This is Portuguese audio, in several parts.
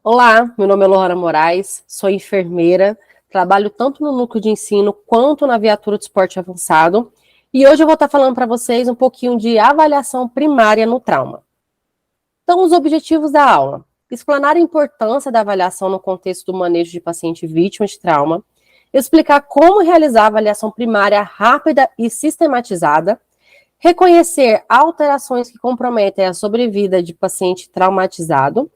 Olá, meu nome é Lohana Moraes, sou enfermeira, trabalho tanto no núcleo de ensino quanto na viatura de esporte avançado. E hoje eu vou estar falando para vocês um pouquinho de avaliação primária no trauma. Então, os objetivos da aula: explanar a importância da avaliação no contexto do manejo de paciente vítima de trauma, explicar como realizar a avaliação primária rápida e sistematizada, reconhecer alterações que comprometem a sobrevida de paciente traumatizado,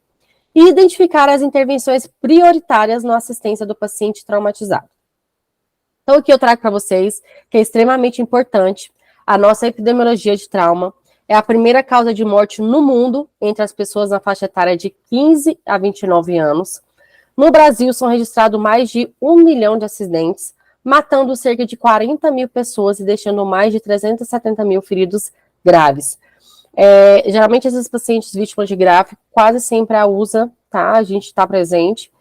e identificar as intervenções prioritárias na assistência do paciente traumatizado. Então, aqui eu trago para vocês que é extremamente importante a nossa epidemiologia de trauma. É a primeira causa de morte no mundo entre as pessoas na faixa etária de 15 a 29 anos. No Brasil, são registrados mais de 1 milhão de acidentes, matando cerca de 40 mil pessoas e deixando mais de 370 mil feridos graves. Geralmente, esses pacientes vítimas de gráfico quase sempre a usa, tá? A gente está presente.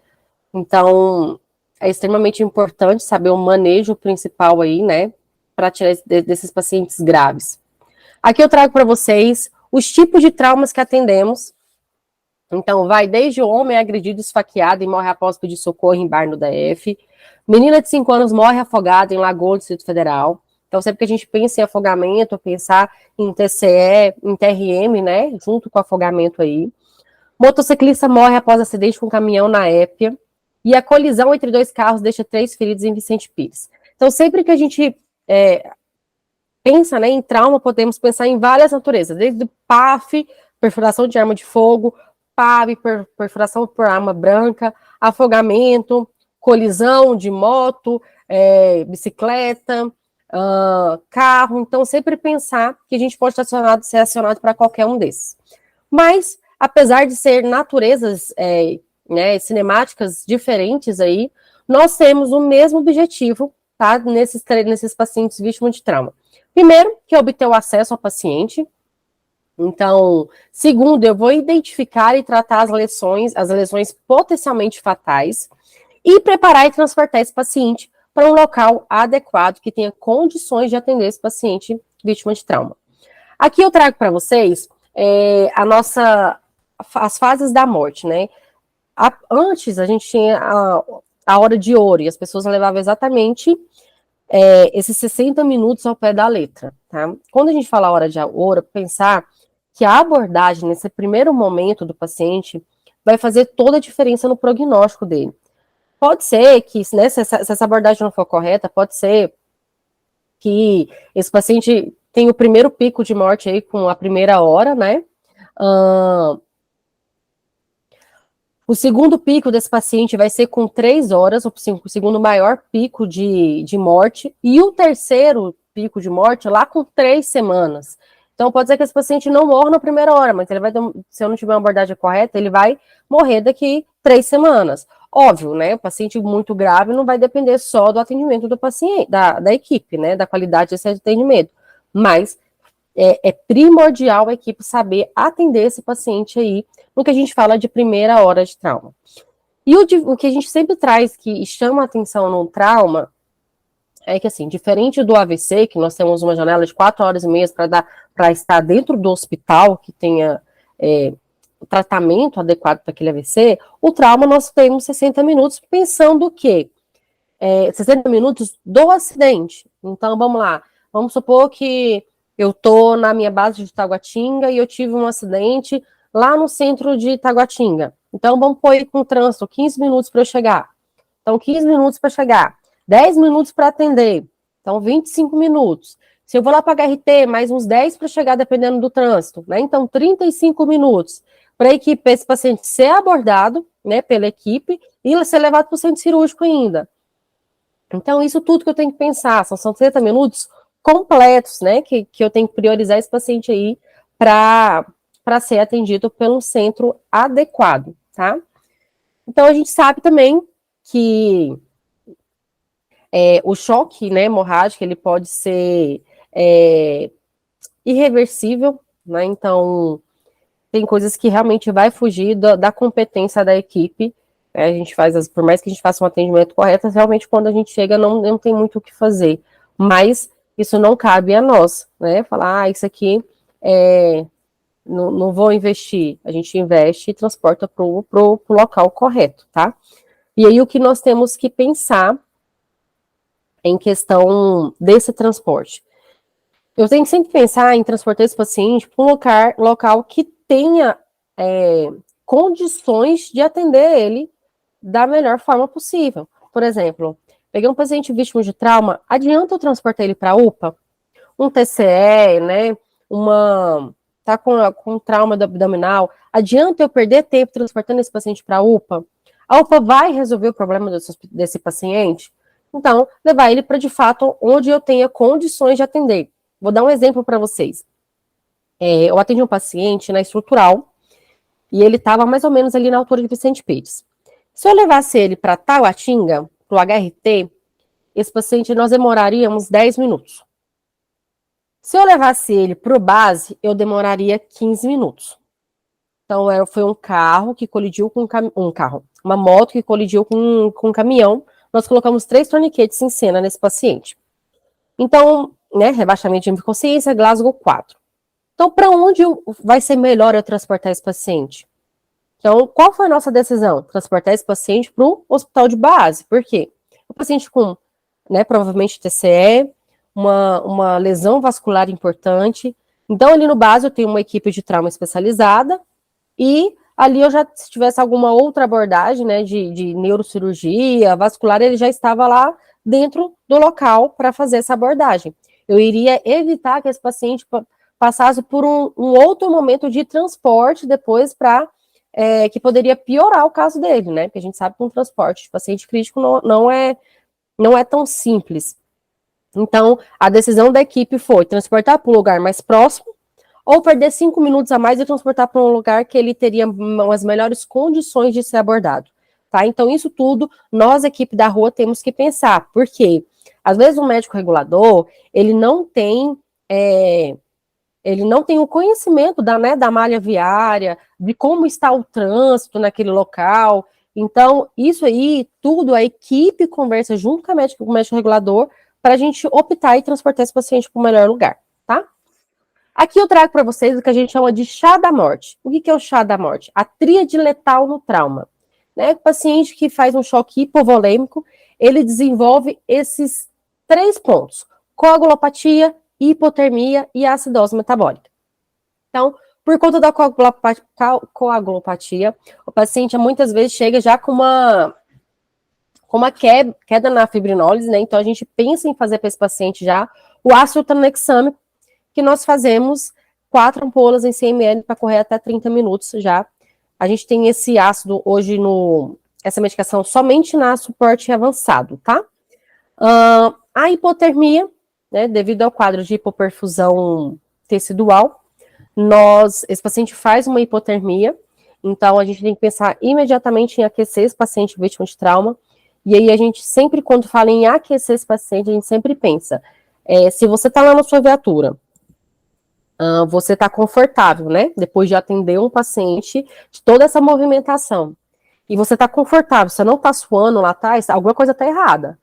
Então, é extremamente importante saber o manejo principal aí, né? Para tirar desses pacientes graves. Aqui eu trago para vocês os tipos de traumas que atendemos. Então, vai desde o homem agredido, esfaqueado e morre após pedir socorro em bar no DF. Menina de 5 anos morre afogada em Lagoa do Distrito Federal. Então, sempre que a gente pensa em afogamento, pensar em TCE, em TRM, né, junto com afogamento aí. Motociclista morre após acidente com caminhão na Épia. E a colisão entre dois carros deixa 3 feridos em Vicente Pires. Então, sempre que a gente pensa, né, em trauma, podemos pensar em várias naturezas, desde o PAF, perfuração de arma de fogo, PAV, perfuração por arma branca, afogamento, colisão de moto, bicicleta, carro. Então, sempre pensar que a gente pode ser acionado para qualquer um desses. Mas, apesar de ser naturezas né, cinemáticas diferentes aí, nós temos o mesmo objetivo, tá, nesses pacientes vítimas de trauma. Primeiro, que é obter o acesso ao paciente. Então, segundo, eu vou identificar e tratar as lesões potencialmente fatais, e preparar e transportar esse paciente para um local adequado que tenha condições de atender esse paciente vítima de trauma. Aqui eu trago para vocês as fases da morte, né? Antes a gente tinha a hora de ouro, e as pessoas levavam exatamente esses 60 minutos ao pé da letra, tá? Quando a gente fala hora de ouro, pensar que a abordagem nesse primeiro momento do paciente vai fazer toda a diferença no prognóstico dele. Pode ser que, né, se essa abordagem não for correta, pode ser que esse paciente tenha o primeiro pico de morte aí com a primeira hora, né? O segundo pico desse paciente vai ser com 3 horas, o segundo maior pico de morte, e o terceiro pico de morte lá com 3 semanas. Então, pode ser que esse paciente não morra na primeira hora, mas ele vai, se eu não tiver uma abordagem correta, ele vai morrer daqui 3 semanas. Óbvio, né? O paciente muito grave não vai depender só do atendimento do paciente, da equipe, né? Da qualidade desse atendimento. Mas é primordial a equipe saber atender esse paciente aí, no que a gente fala de primeira hora de trauma. E o que a gente sempre traz que chama a atenção no trauma é que, assim, diferente do AVC, que nós temos uma janela de 4 horas e meia para estar dentro do hospital, que tenha o tratamento adequado para aquele AVC, o trauma nós temos 60 minutos, pensando que 60 minutos do acidente. Então, vamos lá. Vamos supor que eu estou na minha base de Taguatinga e eu tive um acidente lá no centro de Taguatinga. Então, vamos pôr aí com trânsito 15 minutos para eu chegar. Então, 15 minutos para chegar. 10 minutos para atender. Então, 25 minutos. Se eu vou lá para a HRT, mais uns 10 para chegar, dependendo do trânsito. Né? Então, 35 minutos para a equipe, esse paciente ser abordado, né, pela equipe e ser levado para o centro cirúrgico ainda. Então, isso tudo que eu tenho que pensar, são 60 minutos completos, né, que eu tenho que priorizar esse paciente aí para ser atendido pelo centro adequado, tá? Então, a gente sabe também que o choque, né, hemorrágico, ele pode ser irreversível, né, então tem coisas que realmente vai fugir da competência da equipe. A gente faz, por mais que a gente faça um atendimento correto, realmente quando a gente chega não tem muito o que fazer. Mas isso não cabe a nós, né? Falar, isso aqui não vou investir, a gente investe e transporta para o local correto, tá? E aí o que nós temos que pensar em questão desse transporte? Eu tenho que sempre pensar em transportar esse paciente para um local que tenha condições de atender ele da melhor forma possível. Por exemplo, peguei um paciente vítima de trauma, adianta eu transportar ele para a UPA? Um TCE, né? Tá com trauma do abdominal, adianta eu perder tempo transportando esse paciente para a UPA? A UPA vai resolver o problema desse paciente? Então, levar ele para de fato onde eu tenha condições de atender. Vou dar um exemplo para vocês. Eu atendi um paciente na estrutural e ele estava mais ou menos ali na altura de Vicente Pires. Se eu levasse ele para Taguatinga, para o HRT, esse paciente nós demoraríamos 10 minutos. Se eu levasse ele para o base, eu demoraria 15 minutos. Então, foi um carro que colidiu com uma moto que colidiu com um caminhão. Nós colocamos 3 torniquetes em cena nesse paciente. Então, né, rebaixamento de inconsciência, Glasgow 4. Então, para onde vai ser melhor eu transportar esse paciente? Então, qual foi a nossa decisão? Transportar esse paciente para o hospital de base. Por quê? O paciente com, né, provavelmente TCE, uma lesão vascular importante. Então, ali no base, eu tenho uma equipe de trauma especializada e ali eu já, se tivesse alguma outra abordagem, né, de neurocirurgia, vascular, ele já estava lá dentro do local para fazer essa abordagem. Eu iria evitar que esse paciente passasse por um outro momento de transporte depois para que poderia piorar o caso dele, né? Porque a gente sabe que um transporte de paciente crítico não é tão simples. Então, a decisão da equipe foi transportar para um lugar mais próximo ou perder 5 minutos a mais e transportar para um lugar que ele teria as melhores condições de ser abordado. Tá? Então, isso tudo, nós, equipe da rua, temos que pensar, porque às vezes o médico regulador, ele não tem o conhecimento da malha viária, de como está o trânsito naquele local. Então, isso aí, tudo a equipe conversa junto com o médico regulador para a gente optar e transportar esse paciente para o melhor lugar, tá? Aqui eu trago para vocês o que a gente chama de chá da morte. O que é o chá da morte? A tríade letal no trauma. Né? O paciente que faz um choque hipovolêmico, ele desenvolve esses 3 pontos: coagulopatia, hipotermia e acidose metabólica. Então, por conta da coagulopatia, o paciente muitas vezes chega já com uma queda na fibrinólise, né? Então, a gente pensa em fazer para esse paciente já o ácido tranexâmico, que nós fazemos 4 ampolas em 100 ml para correr até 30 minutos já. A gente tem esse ácido hoje essa medicação somente na suporte avançado, tá? A hipotermia, né, devido ao quadro de hipoperfusão tecidual, esse paciente faz uma hipotermia, então a gente tem que pensar imediatamente em aquecer esse paciente vítima de trauma, e aí a gente sempre, quando fala em aquecer esse paciente, a gente sempre pensa, se você tá lá na sua viatura, você tá confortável, né, depois de atender um paciente de toda essa movimentação, e você tá confortável, você não tá suando lá atrás, alguma coisa tá errada,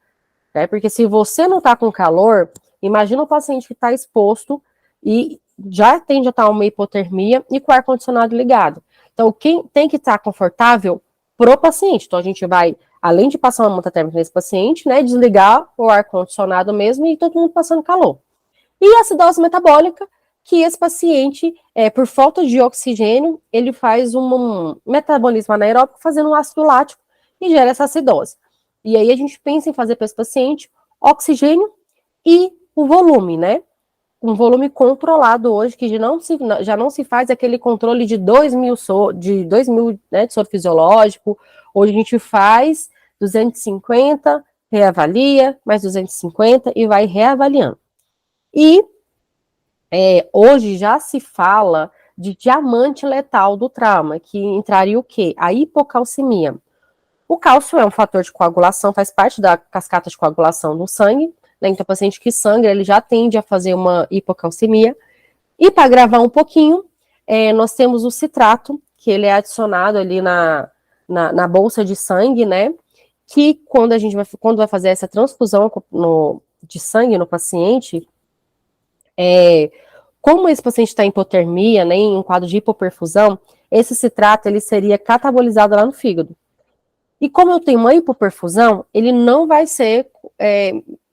né, porque se você não tá com calor, imagina o paciente que tá exposto e já tende a estar uma hipotermia e com o ar-condicionado ligado. Então, quem tem que estar confortável pro paciente. Então, a gente vai, além de passar uma manta térmica nesse paciente, né, desligar o ar-condicionado mesmo e todo mundo passando calor. E a acidose metabólica, que esse paciente, por falta de oxigênio, ele faz um metabolismo anaeróbico fazendo um ácido lático e gera essa acidose. E aí a gente pensa em fazer para esse paciente oxigênio e o volume, né? Um volume controlado hoje, que já não se faz aquele controle de 2.000, né, de soro fisiológico. Hoje a gente faz 250, reavalia, mais 250 e vai reavaliando. E hoje já se fala de diamante letal do trauma, que entraria o quê? A hipocalcemia. O cálcio é um fator de coagulação, faz parte da cascata de coagulação do sangue, né? Então, o paciente que sangra, ele já tende a fazer uma hipocalcemia. E para agravar um pouquinho, nós temos o citrato, que ele é adicionado ali na bolsa de sangue, né? Que quando vai fazer essa transfusão de sangue no paciente, Como esse paciente está em hipotermia, né, em um quadro de hipoperfusão, esse citrato ele seria catabolizado lá no fígado. E como eu tenho uma hipoperfusão, ele não vai ser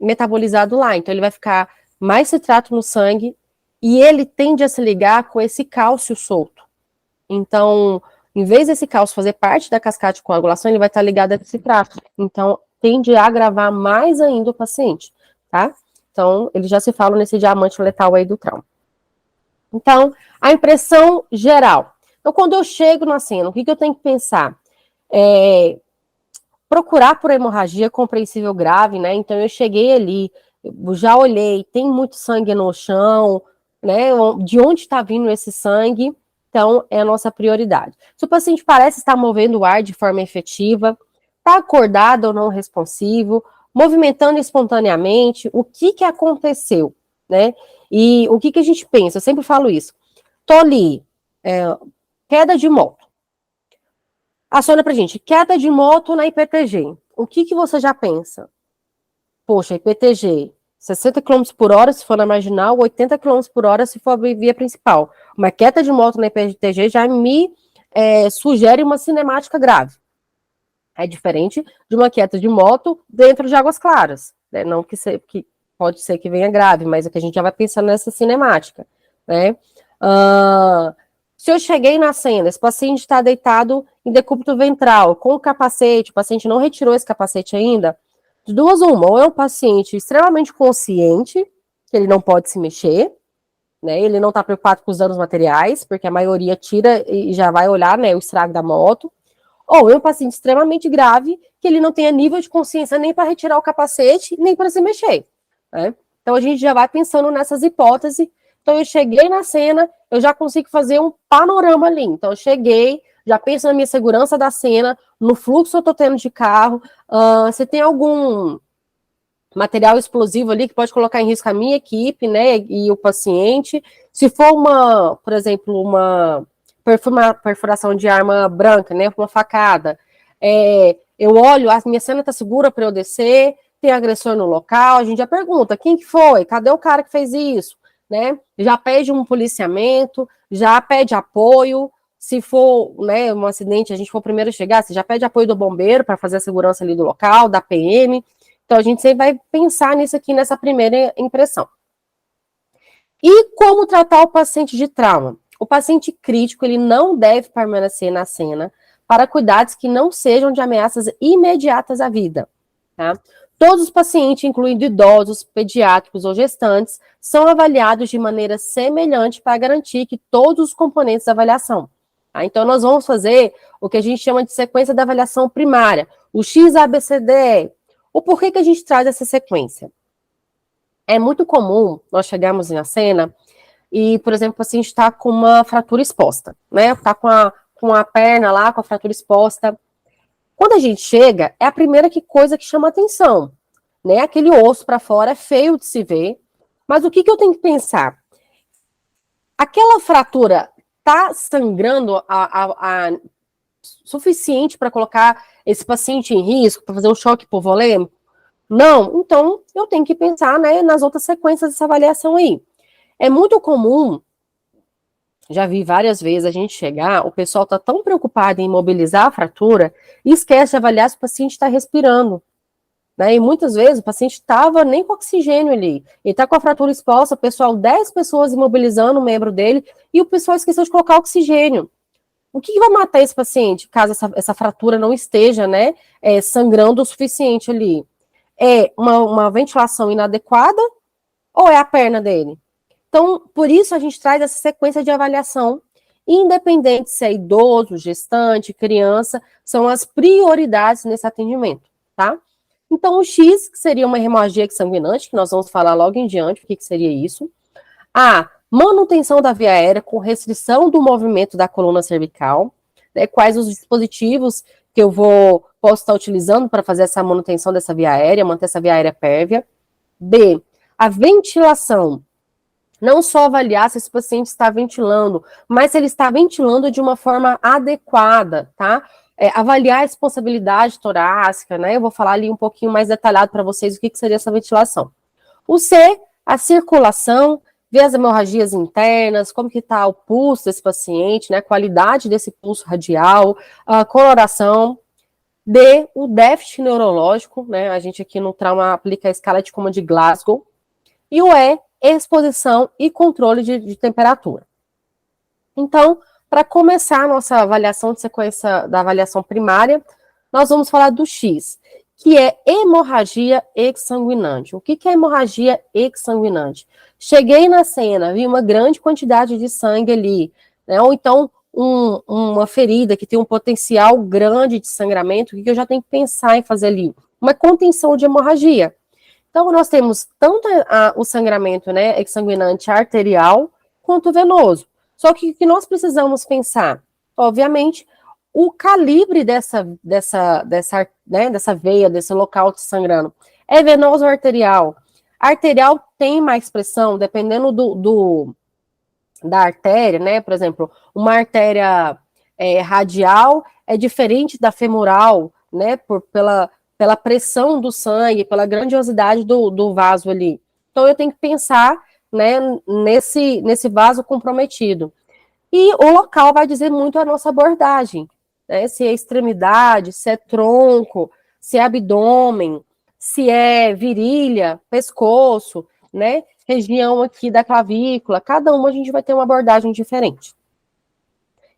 metabolizado lá, então ele vai ficar mais citrato no sangue e ele tende a se ligar com esse cálcio solto. Então, em vez desse cálcio fazer parte da cascata de coagulação, ele vai estar ligado a esse citrato. Então, tende a agravar mais ainda o paciente, tá? Então, eles já se falam nesse diamante letal aí do trauma. Então, a impressão geral. Então, quando eu chego na cena, o que eu tenho que pensar? Procurar por hemorragia compreensível grave, né? Então, eu cheguei ali, já olhei, tem muito sangue no chão, né? De onde está vindo esse sangue? Então, é a nossa prioridade. Se o paciente parece estar movendo o ar de forma efetiva, está acordado ou não responsivo, movimentando espontaneamente, o que aconteceu, né? E o que a gente pensa? Eu sempre falo isso. Tô ali, queda de moto. Aciona pra gente, queda de moto na IPTG. O que você já pensa? Poxa, IPTG, 60 km por hora se for na marginal, 80 km por hora se for a via principal. Uma queda de moto na IPTG já me sugere uma cinemática grave. É diferente de uma queda de moto dentro de Águas Claras. Né? Não que pode ser que venha grave, mas é que a gente já vai pensando nessa cinemática. Né? Se eu cheguei na cena, esse paciente está deitado em decúbito ventral, com o capacete, o paciente não retirou esse capacete ainda, de duas uma, ou é um paciente extremamente consciente, que ele não pode se mexer, né, ele não está preocupado com os danos materiais, porque a maioria tira e já vai olhar, né, o estrago da moto, ou é um paciente extremamente grave, que ele não tenha nível de consciência nem para retirar o capacete, nem para se mexer, né? Então a gente já vai pensando nessas hipóteses. Então eu cheguei na cena, eu já consigo fazer um panorama ali. Então eu cheguei, já penso na minha segurança da cena, no fluxo que eu estou tendo de carro, se tem algum material explosivo ali que pode colocar em risco a minha equipe, né, e o paciente. Se for por exemplo, uma perfuração de arma branca, né, uma facada, eu olho, a minha cena está segura para eu descer, tem agressor no local, a gente já pergunta, quem que foi? Cadê o cara que fez isso? Né? Já pede um policiamento, já pede apoio, se for, né, um acidente, a gente for primeiro chegar, você já pede apoio do bombeiro para fazer a segurança ali do local, da PM, então a gente sempre vai pensar nisso aqui, nessa primeira impressão. E como tratar o paciente de trauma? O paciente crítico, ele não deve permanecer na cena para cuidados que não sejam de ameaças imediatas à vida, tá? Todos os pacientes, incluindo idosos, pediátricos ou gestantes, são avaliados de maneira semelhante para garantir que todos os componentes da avaliação. Tá? Então, nós vamos fazer o que a gente chama de sequência da avaliação primária, o XABCD. O porquê que a gente traz essa sequência? É muito comum nós chegarmos na cena e, por exemplo, o paciente está com uma fratura exposta, né? Está com a perna lá, com a fratura exposta. Quando a gente chega, é a primeira coisa que chama atenção, né? Aquele osso para fora é feio de se ver, mas o que eu tenho que pensar? Aquela fratura tá sangrando suficiente para colocar esse paciente em risco, para fazer um choque hipovolêmico? Não, então eu tenho que pensar, né, nas outras sequências dessa avaliação aí. É muito comum, já vi várias vezes a gente chegar, o pessoal está tão preocupado em imobilizar a fratura e esquece de avaliar se o paciente está respirando. Né? E muitas vezes o paciente estava nem com oxigênio ali. Ele está com a fratura exposta, o pessoal, 10 pessoas imobilizando o membro dele e o pessoal esqueceu de colocar oxigênio. O que vai matar esse paciente, caso essa fratura não esteja, né, sangrando o suficiente ali? É uma ventilação inadequada ou é a perna dele? Então, por isso a gente traz essa sequência de avaliação, independente se é idoso, gestante, criança, são as prioridades nesse atendimento, tá? Então, o X, que seria uma hemorragia sanguinante, que nós vamos falar logo em diante, o que seria isso. A manutenção da via aérea com restrição do movimento da coluna cervical, né, quais os dispositivos que eu posso estar utilizando para fazer essa manutenção dessa via aérea, manter essa via aérea pérvia. B, a ventilação. Não só avaliar se esse paciente está ventilando, mas se ele está ventilando de uma forma adequada, tá? Avaliar a responsabilidade torácica, né? Eu vou falar ali um pouquinho mais detalhado para vocês o que seria essa ventilação. O C, a circulação, ver as hemorragias internas, como que está o pulso desse paciente, né, a qualidade desse pulso radial, a coloração. D, o déficit neurológico, né, a gente aqui no trauma aplica a escala de Coma de Glasgow. E o E, exposição e controle de temperatura. Então, para começar a nossa avaliação de sequência da avaliação primária, nós vamos falar do X, que é hemorragia exsanguinante. O que é hemorragia exsanguinante? Cheguei na cena, vi uma grande quantidade de sangue ali, né? Ou então uma ferida que tem um potencial grande de sangramento, o que eu já tenho que pensar em fazer ali? Uma contenção de hemorragia. Então, nós temos tanto o sangramento, né, exsanguinante arterial, quanto venoso. Só que o que nós precisamos pensar? Obviamente, o calibre dessa veia, desse local de sangrando. É venoso ou arterial? Arterial tem mais pressão, dependendo da artéria, né? Por exemplo, uma artéria radial é diferente da femoral, né? Pela pressão do sangue, pela grandiosidade do vaso ali. Então, eu tenho que pensar, né, nesse vaso comprometido. E o local vai dizer muito a nossa abordagem, né? Se é extremidade, se é tronco, se é abdômen, se é virilha, pescoço, né? Região aqui da clavícula, cada uma a gente vai ter uma abordagem diferente.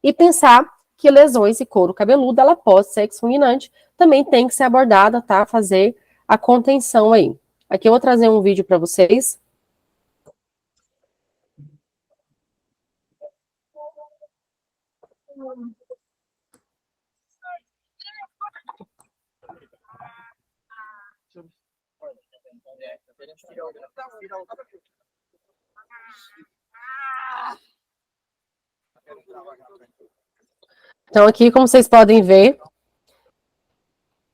E pensar que lesões e couro cabeludo, ela pode ser exsanguinante, também tem que ser abordada, tá? Fazer a contenção aí. Aqui eu vou trazer um vídeo para vocês. Então aqui, como vocês podem ver,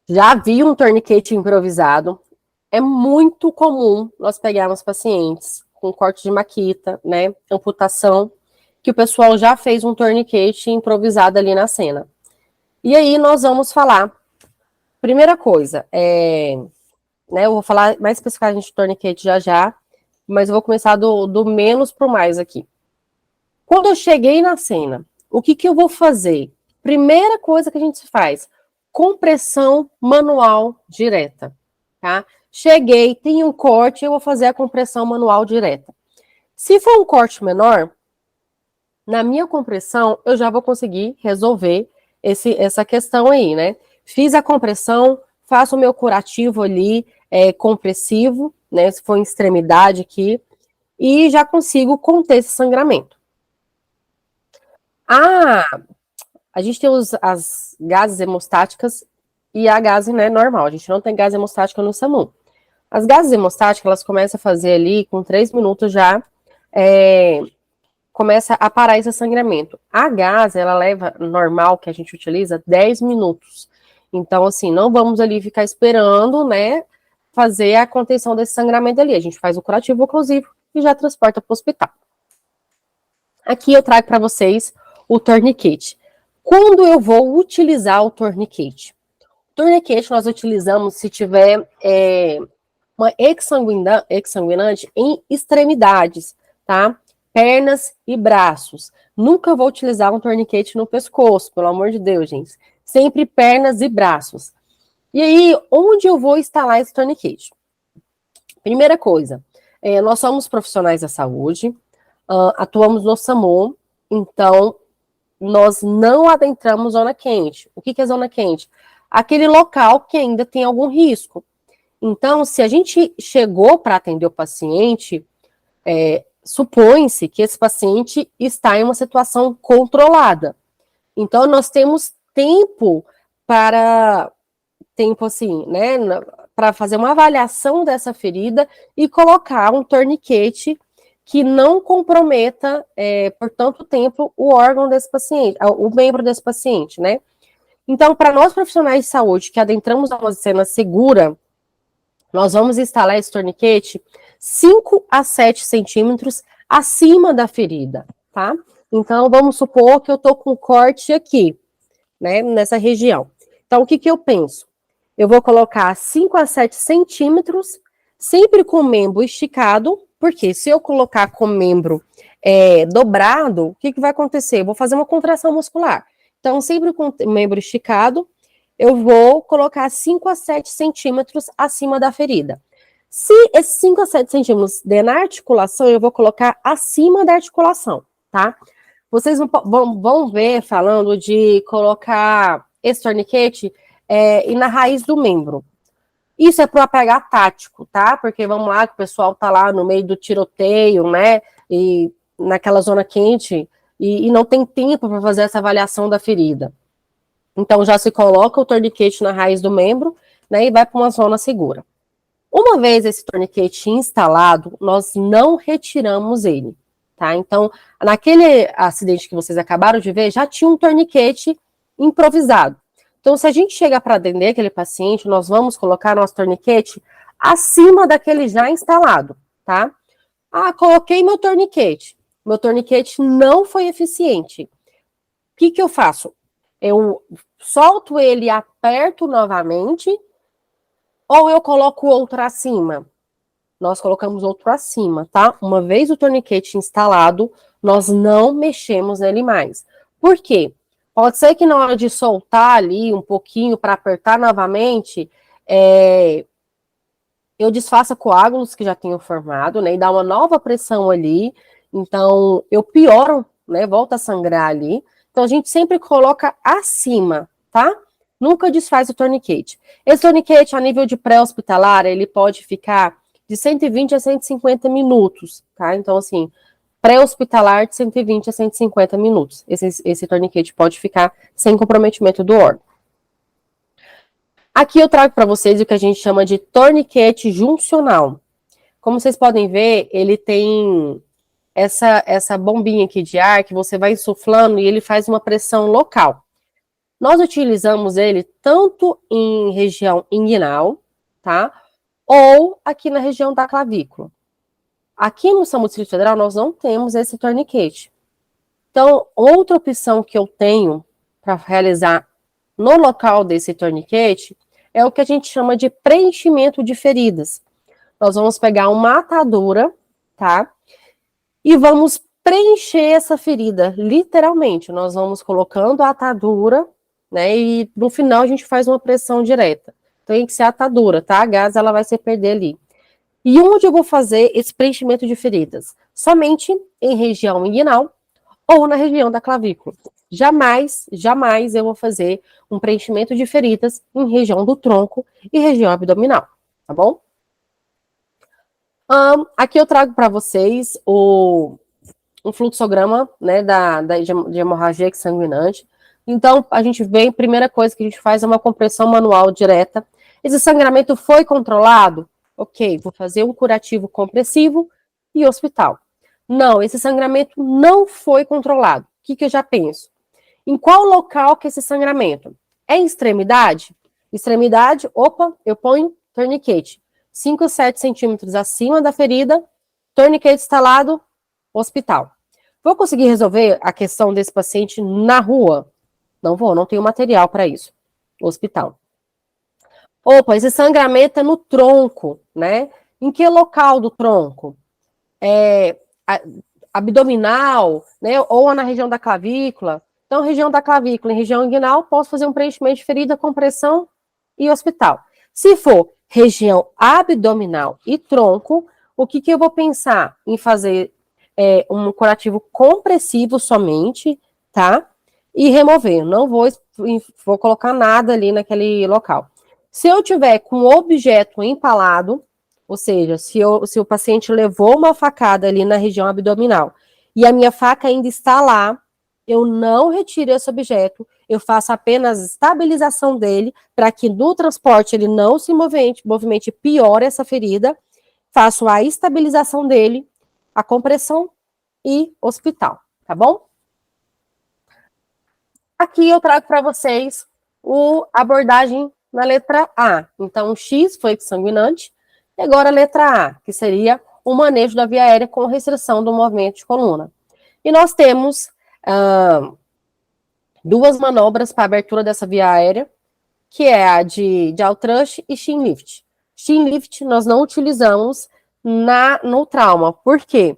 já vi um torniquete improvisado. É muito comum nós pegarmos pacientes com corte de maquita, né, amputação, que o pessoal já fez um torniquete improvisado ali na cena. E aí nós vamos falar. Primeira coisa, né, eu vou falar mais especificamente de torniquete já, mas eu vou começar do menos para o mais aqui. Quando eu cheguei na cena, o que eu vou fazer? Primeira coisa que a gente faz, compressão manual direta, tá? Cheguei, tem um corte, eu vou fazer a compressão manual direta. Se for um corte menor, na minha compressão, eu já vou conseguir resolver essa questão aí, né? Fiz a compressão, faço o meu curativo ali, compressivo, né? Se for em extremidade aqui, e já consigo conter esse sangramento. A gente tem as gases hemostáticas e a gase, né, normal. A gente não tem gase hemostática no SAMU. As gases hemostáticas, elas começam a fazer ali, com 3 minutos já, começa a parar esse sangramento. A gase, ela leva, normal, que a gente utiliza, 10 minutos. Então, assim, não vamos ali ficar esperando, né, fazer a contenção desse sangramento ali. A gente faz o curativo oclusivo e já transporta para o hospital. Aqui eu trago para vocês o torniquete. Quando eu vou utilizar o torniquete? O torniquete nós utilizamos se tiver uma exsanguinante em extremidades, tá? Pernas e braços. Nunca vou utilizar um torniquete no pescoço, pelo amor de Deus, gente. Sempre pernas e braços. E aí, onde eu vou instalar esse torniquete? Primeira coisa, nós somos profissionais da saúde, atuamos no SAMU, então nós não adentramos zona quente. O que é zona quente? Aquele local que ainda tem algum risco. Então, se a gente chegou para atender o paciente, supõe-se que esse paciente está em uma situação controlada. Então, nós temos tempo assim, né, para fazer uma avaliação dessa ferida e colocar um torniquete que não comprometa por tanto tempo o órgão desse paciente, o membro desse paciente, né? Então, para nós profissionais de saúde que adentramos a uma cena segura, nós vamos instalar esse torniquete 5 a 7 centímetros acima da ferida, tá? Então, vamos supor que eu tô com corte aqui, né, nessa região. Então, o que eu penso? Eu vou colocar 5 a 7 centímetros, sempre com o membro esticado, Porque se eu colocar com o membro dobrado, o que, que vai acontecer? Eu vou fazer uma contração muscular. Então, sempre com o membro esticado, eu vou colocar 5 a 7 centímetros acima da ferida. Se esses 5 a 7 centímetros der na articulação, eu vou colocar acima da articulação, tá? Vocês vão ver falando de colocar esse torniquete e na raiz do membro. Isso é para o APH tático, tá? Porque vamos lá, que o pessoal tá lá no meio do tiroteio, né? E naquela zona quente, e não tem tempo para fazer essa avaliação da ferida. Então já se coloca o torniquete na raiz do membro, né? E vai para uma zona segura. Uma vez esse torniquete instalado, nós não retiramos ele, tá? Então, naquele acidente que vocês acabaram de ver, já tinha um torniquete improvisado. Então, se a gente chega para atender aquele paciente, nós vamos colocar nosso torniquete acima daquele já instalado, tá? Ah, coloquei meu torniquete. Meu torniquete não foi eficiente. O que eu faço? Eu solto ele e aperto novamente, ou eu coloco outro acima? Nós colocamos outro acima, tá? Uma vez o torniquete instalado, nós não mexemos nele mais. Por quê? Pode ser que na hora de soltar ali um pouquinho para apertar novamente, eu desfaça coágulos que já tenham formado, né? E dá uma nova pressão ali. Então, eu pioro, né? Volta a sangrar ali. Então, a gente sempre coloca acima, tá? Nunca desfaz o torniquete. Esse torniquete, a nível de pré-hospitalar, ele pode ficar de 120 a 150 minutos, tá? Então, assim, pré-hospitalar de 120 a 150 minutos. Esse torniquete pode ficar sem comprometimento do órgão. Aqui eu trago para vocês o que a gente chama de torniquete juncional. Como vocês podem ver, ele tem essa bombinha aqui de ar que você vai insuflando e ele faz uma pressão local. Nós utilizamos ele tanto em região inguinal, tá? Ou aqui na região da clavícula. Aqui no SAMU Distrito Federal, nós não temos esse torniquete. Então, outra opção que eu tenho para realizar no local desse torniquete é o que a gente chama de preenchimento de feridas. Nós vamos pegar uma atadura, tá? E vamos preencher essa ferida, literalmente. Nós vamos colocando a atadura, né? E no final a gente faz uma pressão direta. Tem que ser a atadura, tá? A gás ela vai se perder ali. E onde eu vou fazer esse preenchimento de feridas? Somente em região inguinal ou na região da clavícula. Jamais eu vou fazer um preenchimento de feridas em região do tronco e região abdominal, tá bom? Aqui eu trago para vocês um fluxograma, né, de hemorragia sanguinante. Então, a gente vem, primeira coisa que a gente faz é uma compressão manual direta. Esse sangramento foi controlado? Ok, vou fazer um curativo compressivo e hospital. Não, esse sangramento não foi controlado. O que eu já penso? Em qual local que é esse sangramento? É em extremidade? Extremidade, opa, eu ponho torniquete. 5 a 7 centímetros acima da ferida, torniquete instalado, hospital. Vou conseguir resolver a questão desse paciente na rua? Não vou, não tenho material para isso. Hospital. Opa, esse sangramento é no tronco, né? Em que local do tronco? Abdominal, né? Ou na região da clavícula. Então, região da clavícula e região inguinal, posso fazer um preenchimento de ferida, compressão e hospital. Se for região abdominal e tronco, o que eu vou pensar? Em fazer um curativo compressivo somente, tá? E remover. Não vou colocar nada ali naquele local. Se eu tiver com o objeto empalado, ou seja, se o paciente levou uma facada ali na região abdominal e a minha faca ainda está lá, eu não retiro esse objeto, eu faço apenas estabilização dele para que no transporte ele não se movimente piore essa ferida, faço a estabilização dele, a compressão e hospital, tá bom? Aqui eu trago para vocês abordagem na letra A. Então, o X foi sanguinante, e agora a letra A, que seria o manejo da via aérea com restrição do movimento de coluna. E nós temos duas manobras para abertura dessa via aérea, que é a de jaw thrust e chin lift. Chin lift nós não utilizamos no trauma. Por quê?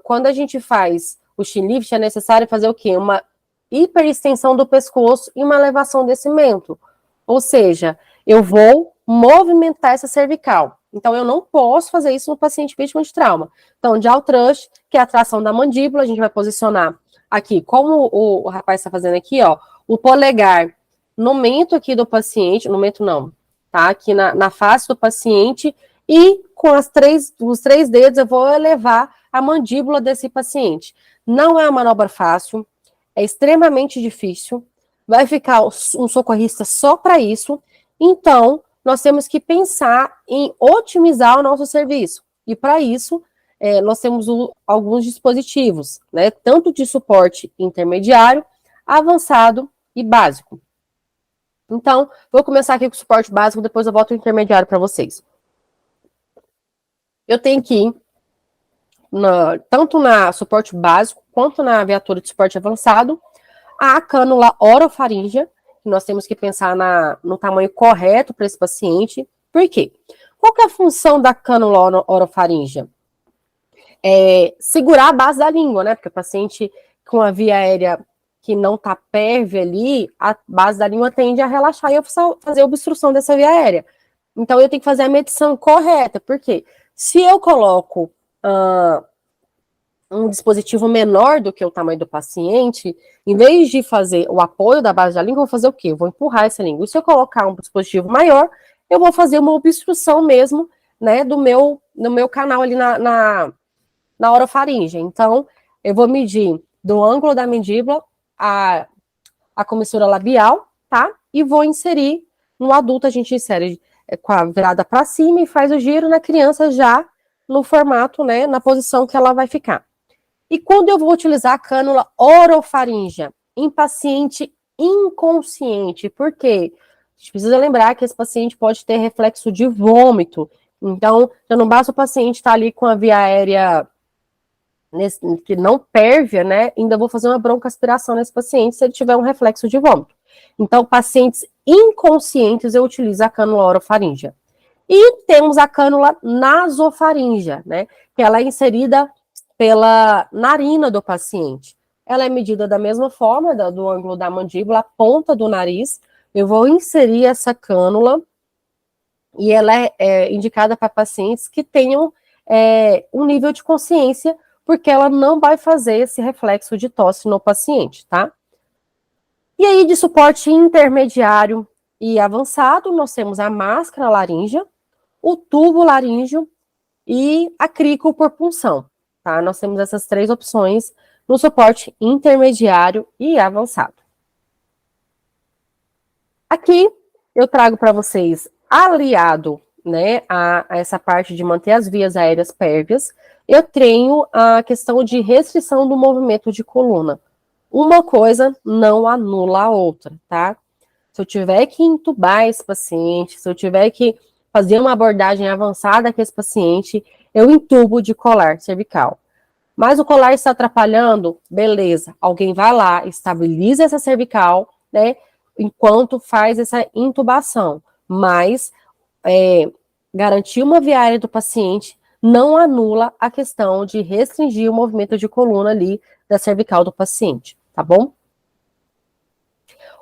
Quando a gente faz o chin lift, é necessário fazer o quê? Uma hiperextensão do pescoço e uma elevação desse mento. Ou seja, eu vou movimentar essa cervical. Então, eu não posso fazer isso no paciente vítima de trauma. Então, jaw thrust, que é a tração da mandíbula, a gente vai posicionar aqui, como o rapaz está fazendo aqui, ó, o polegar no mento aqui do paciente, no mento não, tá? Aqui na face do paciente, e com os três dedos eu vou elevar a mandíbula desse paciente. Não é uma manobra fácil, é extremamente difícil, vai ficar um socorrista só para isso, então nós temos que pensar em otimizar o nosso serviço. E para isso, nós temos alguns dispositivos, né, tanto de suporte intermediário, avançado e básico. Então, vou começar aqui com o suporte básico, depois eu volto ao intermediário para vocês. Eu tenho que ir tanto na suporte básico, quanto na viatura de suporte avançado, a cânula orofaríngea, que nós temos que pensar no tamanho correto para esse paciente. Por quê? Qual que é a função da cânula orofaríngea? Segurar a base da língua, né? Porque o paciente com a via aérea que não está pérvia ali, a base da língua tende a relaxar e eu vou fazer obstrução dessa via aérea. Então, eu tenho que fazer a medição correta. Por quê? Se eu coloco um dispositivo menor do que o tamanho do paciente, em vez de fazer o apoio da base da língua, eu vou fazer o quê? Eu vou empurrar essa língua. E se eu colocar um dispositivo maior, eu vou fazer uma obstrução mesmo, né, no meu canal ali na orofaringe. Então, eu vou medir do ângulo da mandíbula a comissura labial, tá? E vou inserir no adulto, a gente insere com a virada para cima e faz o giro, na criança já no formato, né, na posição que ela vai ficar. E quando eu vou utilizar a cânula orofaríngea em paciente inconsciente, por quê? A gente precisa lembrar que esse paciente pode ter reflexo de vômito. Então, já não basta o paciente estar ali com a via aérea que não pérvia, né? Ainda vou fazer uma broncoaspiração nesse paciente se ele tiver um reflexo de vômito. Então, pacientes inconscientes, eu utilizo a cânula orofaríngea. E temos a cânula nasofaríngea, né? Que ela é inserida pela narina do paciente. Ela é medida da mesma forma, do ângulo da mandíbula, a ponta do nariz. Eu vou inserir essa cânula e ela é indicada para pacientes que tenham um nível de consciência, porque ela não vai fazer esse reflexo de tosse no paciente, tá? E aí, de suporte intermediário e avançado, nós temos a máscara laríngea, o tubo laríngeo e a crico por punção, tá? Nós temos essas três opções no suporte intermediário e avançado. Aqui eu trago para vocês, aliado, né, a essa parte de manter as vias aéreas pérvias, eu tenho a questão de restrição do movimento de coluna. Uma coisa não anula a outra, tá? Se eu tiver que entubar esse paciente, se eu tiver que fazer uma abordagem avançada com esse paciente, eu entubo de colar cervical. Mas o colar está atrapalhando? Beleza. Alguém vai lá, estabiliza essa cervical, né? Enquanto faz essa intubação. Mas garantir uma via aérea do paciente não anula a questão de restringir o movimento de coluna ali da cervical do paciente, tá bom?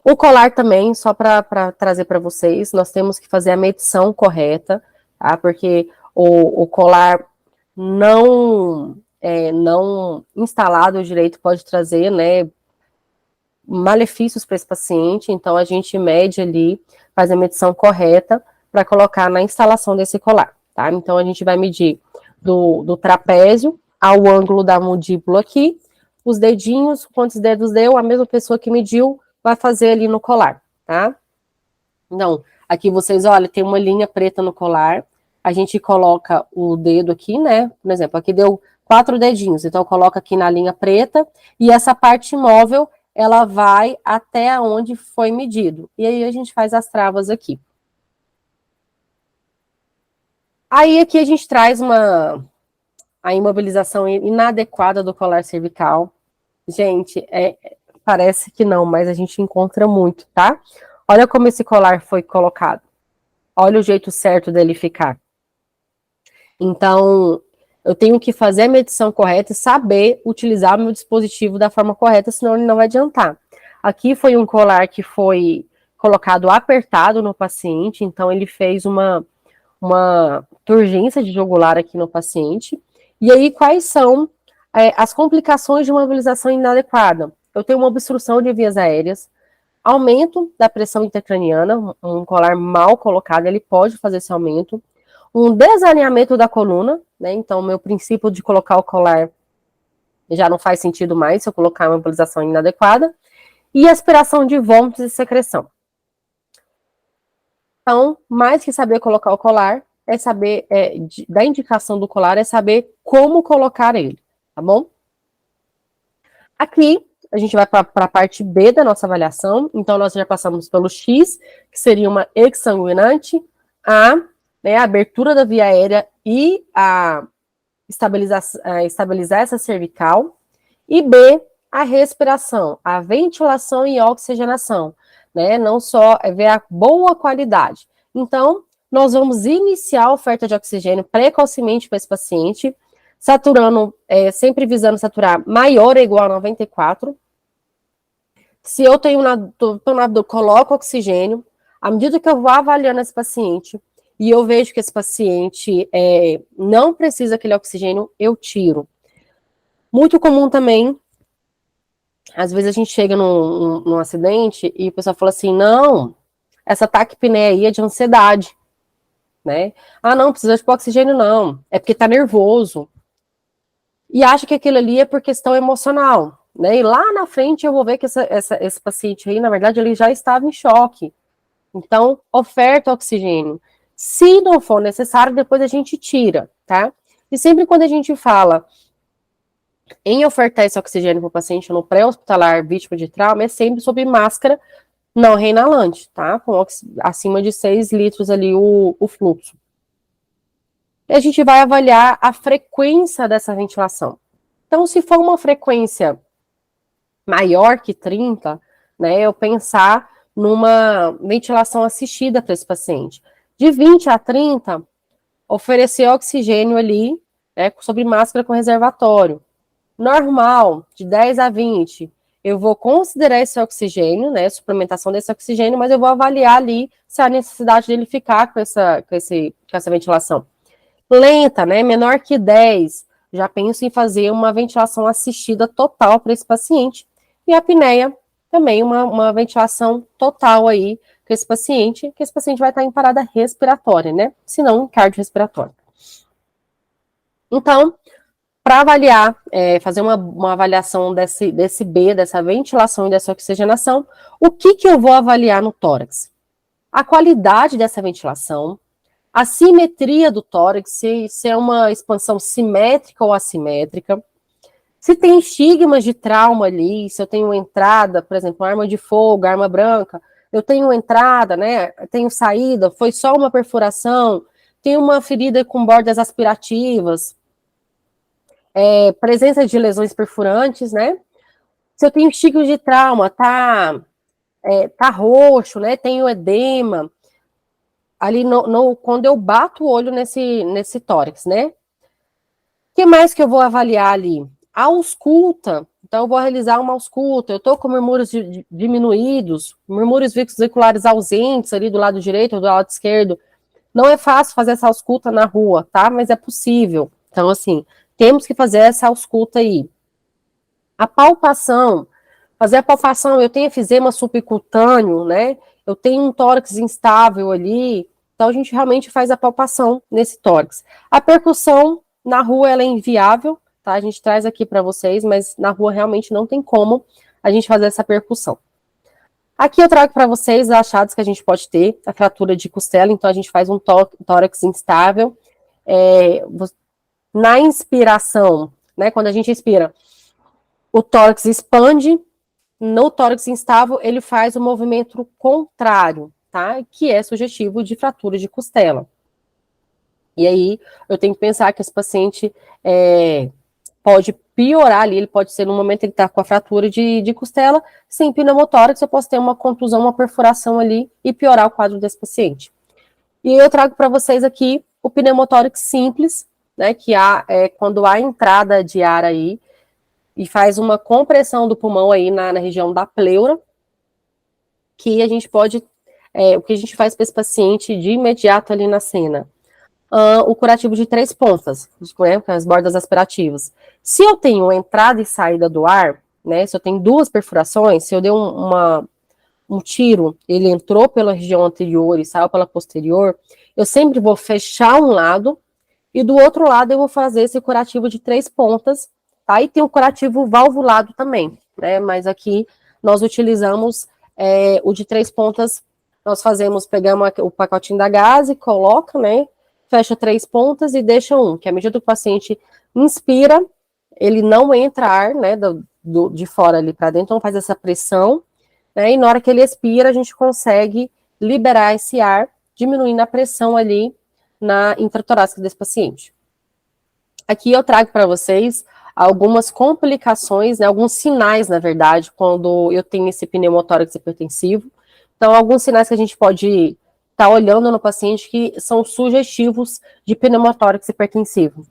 O colar também, só para trazer para vocês, nós temos que fazer a medição correta, tá? Porque o colar não instalado direito pode trazer, né, malefícios para esse paciente, então a gente mede ali, faz a medição correta para colocar na instalação desse colar, tá? Então a gente vai medir do trapézio ao ângulo da mandíbula aqui, os dedinhos, quantos dedos deu, a mesma pessoa que mediu vai fazer ali no colar, tá? Então, aqui vocês, olha, tem uma linha preta no colar, a gente coloca o dedo aqui, né? Por exemplo, aqui deu 4 dedinhos, então coloca aqui na linha preta, e essa parte móvel, ela vai até onde foi medido. E aí a gente faz as travas aqui. Aí aqui a gente traz a imobilização inadequada do colar cervical. Gente, parece que não, mas a gente encontra muito, tá? Olha como esse colar foi colocado. Olha o jeito certo dele ficar. Então, eu tenho que fazer a medição correta e saber utilizar o meu dispositivo da forma correta, senão ele não vai adiantar. Aqui foi um colar que foi colocado apertado no paciente, então ele fez uma turgência de jugular aqui no paciente. E aí, quais são as complicações de uma mobilização inadequada? Eu tenho uma obstrução de vias aéreas, aumento da pressão intracraniana, um colar mal colocado, ele pode fazer esse aumento, um desalinhamento da coluna, né? Então, meu princípio de colocar o colar já não faz sentido mais se eu colocar uma mobilização inadequada, e aspiração de vômitos e secreção. Então, mais que saber colocar o colar, é saber, da indicação do colar, é saber como colocar ele, tá bom? Aqui, a gente vai para a parte B da nossa avaliação. Então, nós já passamos pelo X, que seria uma exsanguinante, A, né, a abertura da via aérea e a estabilizar essa cervical, e B, a respiração, a ventilação e oxigenação, né? Não só ver a boa qualidade. Então, nós vamos iniciar a oferta de oxigênio precocemente para esse paciente, saturando, sempre visando saturar maior ou igual a 94. Se eu tenho coloco oxigênio, à medida que eu vou avaliando esse paciente, e eu vejo que esse paciente não precisa daquele oxigênio, eu tiro. Muito comum também, às vezes a gente chega num acidente e o pessoal fala assim, não, essa taquipneia aí é de ansiedade, né? Ah, não, precisa de oxigênio não, é porque tá nervoso. E acha que aquilo ali é por questão emocional, né? E lá na frente eu vou ver que esse paciente aí, na verdade, ele já estava em choque. Então, oferta oxigênio. Se não for necessário, depois a gente tira, tá? E sempre quando a gente fala em ofertar esse oxigênio para o paciente no pré-hospitalar vítima de trauma, é sempre sob máscara não reinalante, tá? Com acima de 6 litros ali o fluxo. E a gente vai avaliar a frequência dessa ventilação. Então, se for uma frequência maior que 30, né, eu pensar numa ventilação assistida para esse paciente. De 20 a 30, oferecer oxigênio ali, né, sobre máscara com reservatório. Normal, de 10 a 20, eu vou considerar esse oxigênio, né, suplementação desse oxigênio, mas eu vou avaliar ali se há necessidade dele ficar com essa ventilação. Lenta, né, menor que 10, já penso em fazer uma ventilação assistida total para esse paciente. E a apneia, também uma ventilação total aí com esse paciente, que esse paciente vai estar em parada respiratória, né, se não cardiorrespiratória. Então, para avaliar, fazer uma avaliação desse B, dessa ventilação e dessa oxigenação, o que eu vou avaliar no tórax? A qualidade dessa ventilação, a simetria do tórax, se é uma expansão simétrica ou assimétrica, se tem estigmas de trauma ali, se eu tenho entrada, por exemplo, arma de fogo, arma branca, eu tenho entrada, né, tenho saída, foi só uma perfuração, tem uma ferida com bordas aspirativas, presença de lesões perfurantes, né? Se eu tenho estigmas de trauma, tá roxo, né? Tenho edema. Ali quando eu bato o olho nesse tórax, né? O que mais que eu vou avaliar ali? A ausculta. Então, eu vou realizar uma ausculta. Eu tô com murmúrios diminuídos, murmúrios vesiculares ausentes ali do lado direito ou do lado esquerdo. Não é fácil fazer essa ausculta na rua, tá? Mas é possível. Então, assim, temos que fazer essa ausculta aí. A palpação, fazer a palpação, eu tenho efizema subcutâneo, né? Eu tenho um tórax instável ali, então a gente realmente faz a palpação nesse tórax. A percussão na rua ela é inviável, tá? A gente traz aqui para vocês, mas na rua realmente não tem como a gente fazer essa percussão. Aqui eu trago para vocês os achados que a gente pode ter, a fratura de costela, então a gente faz um tórax instável. Na inspiração, né? Quando a gente inspira, o tórax expande, no tórax instável, ele faz o movimento contrário, tá? Que é sugestivo de fratura de costela. E aí, eu tenho que pensar que esse paciente pode piorar ali, ele pode ser no momento que ele está com a fratura de costela, sem pneumotórax, eu posso ter uma contusão, uma perfuração ali e piorar o quadro desse paciente. E eu trago para vocês aqui o pneumotórax simples, né, que quando há entrada de ar aí, e faz uma compressão do pulmão aí na região da pleura, que a gente pode, o que a gente faz para esse paciente de imediato ali na cena? O curativo de 3 pontas, né, com as bordas aspirativas. Se eu tenho entrada e saída do ar, né, se eu tenho 2 perfurações, se eu der um tiro, ele entrou pela região anterior e saiu pela posterior, eu sempre vou fechar um lado e do outro lado eu vou fazer esse curativo de 3 pontas, tá? E tem o curativo valvulado também, né? Mas aqui nós utilizamos o de 3 pontas, nós pegamos o pacotinho da gase, coloca, né? Fecha 3 pontas e deixa um, que à medida que o paciente inspira, ele não entra ar, né, de fora ali para dentro, então faz essa pressão, né, e na hora que ele expira, a gente consegue liberar esse ar, diminuindo a pressão ali na intratorácica desse paciente. Aqui eu trago para vocês algumas complicações, né, alguns sinais, na verdade, quando eu tenho esse pneumotórax hipertensivo. Então, alguns sinais que a gente pode estar olhando no paciente que são sugestivos de pneumotórax hipertensivo.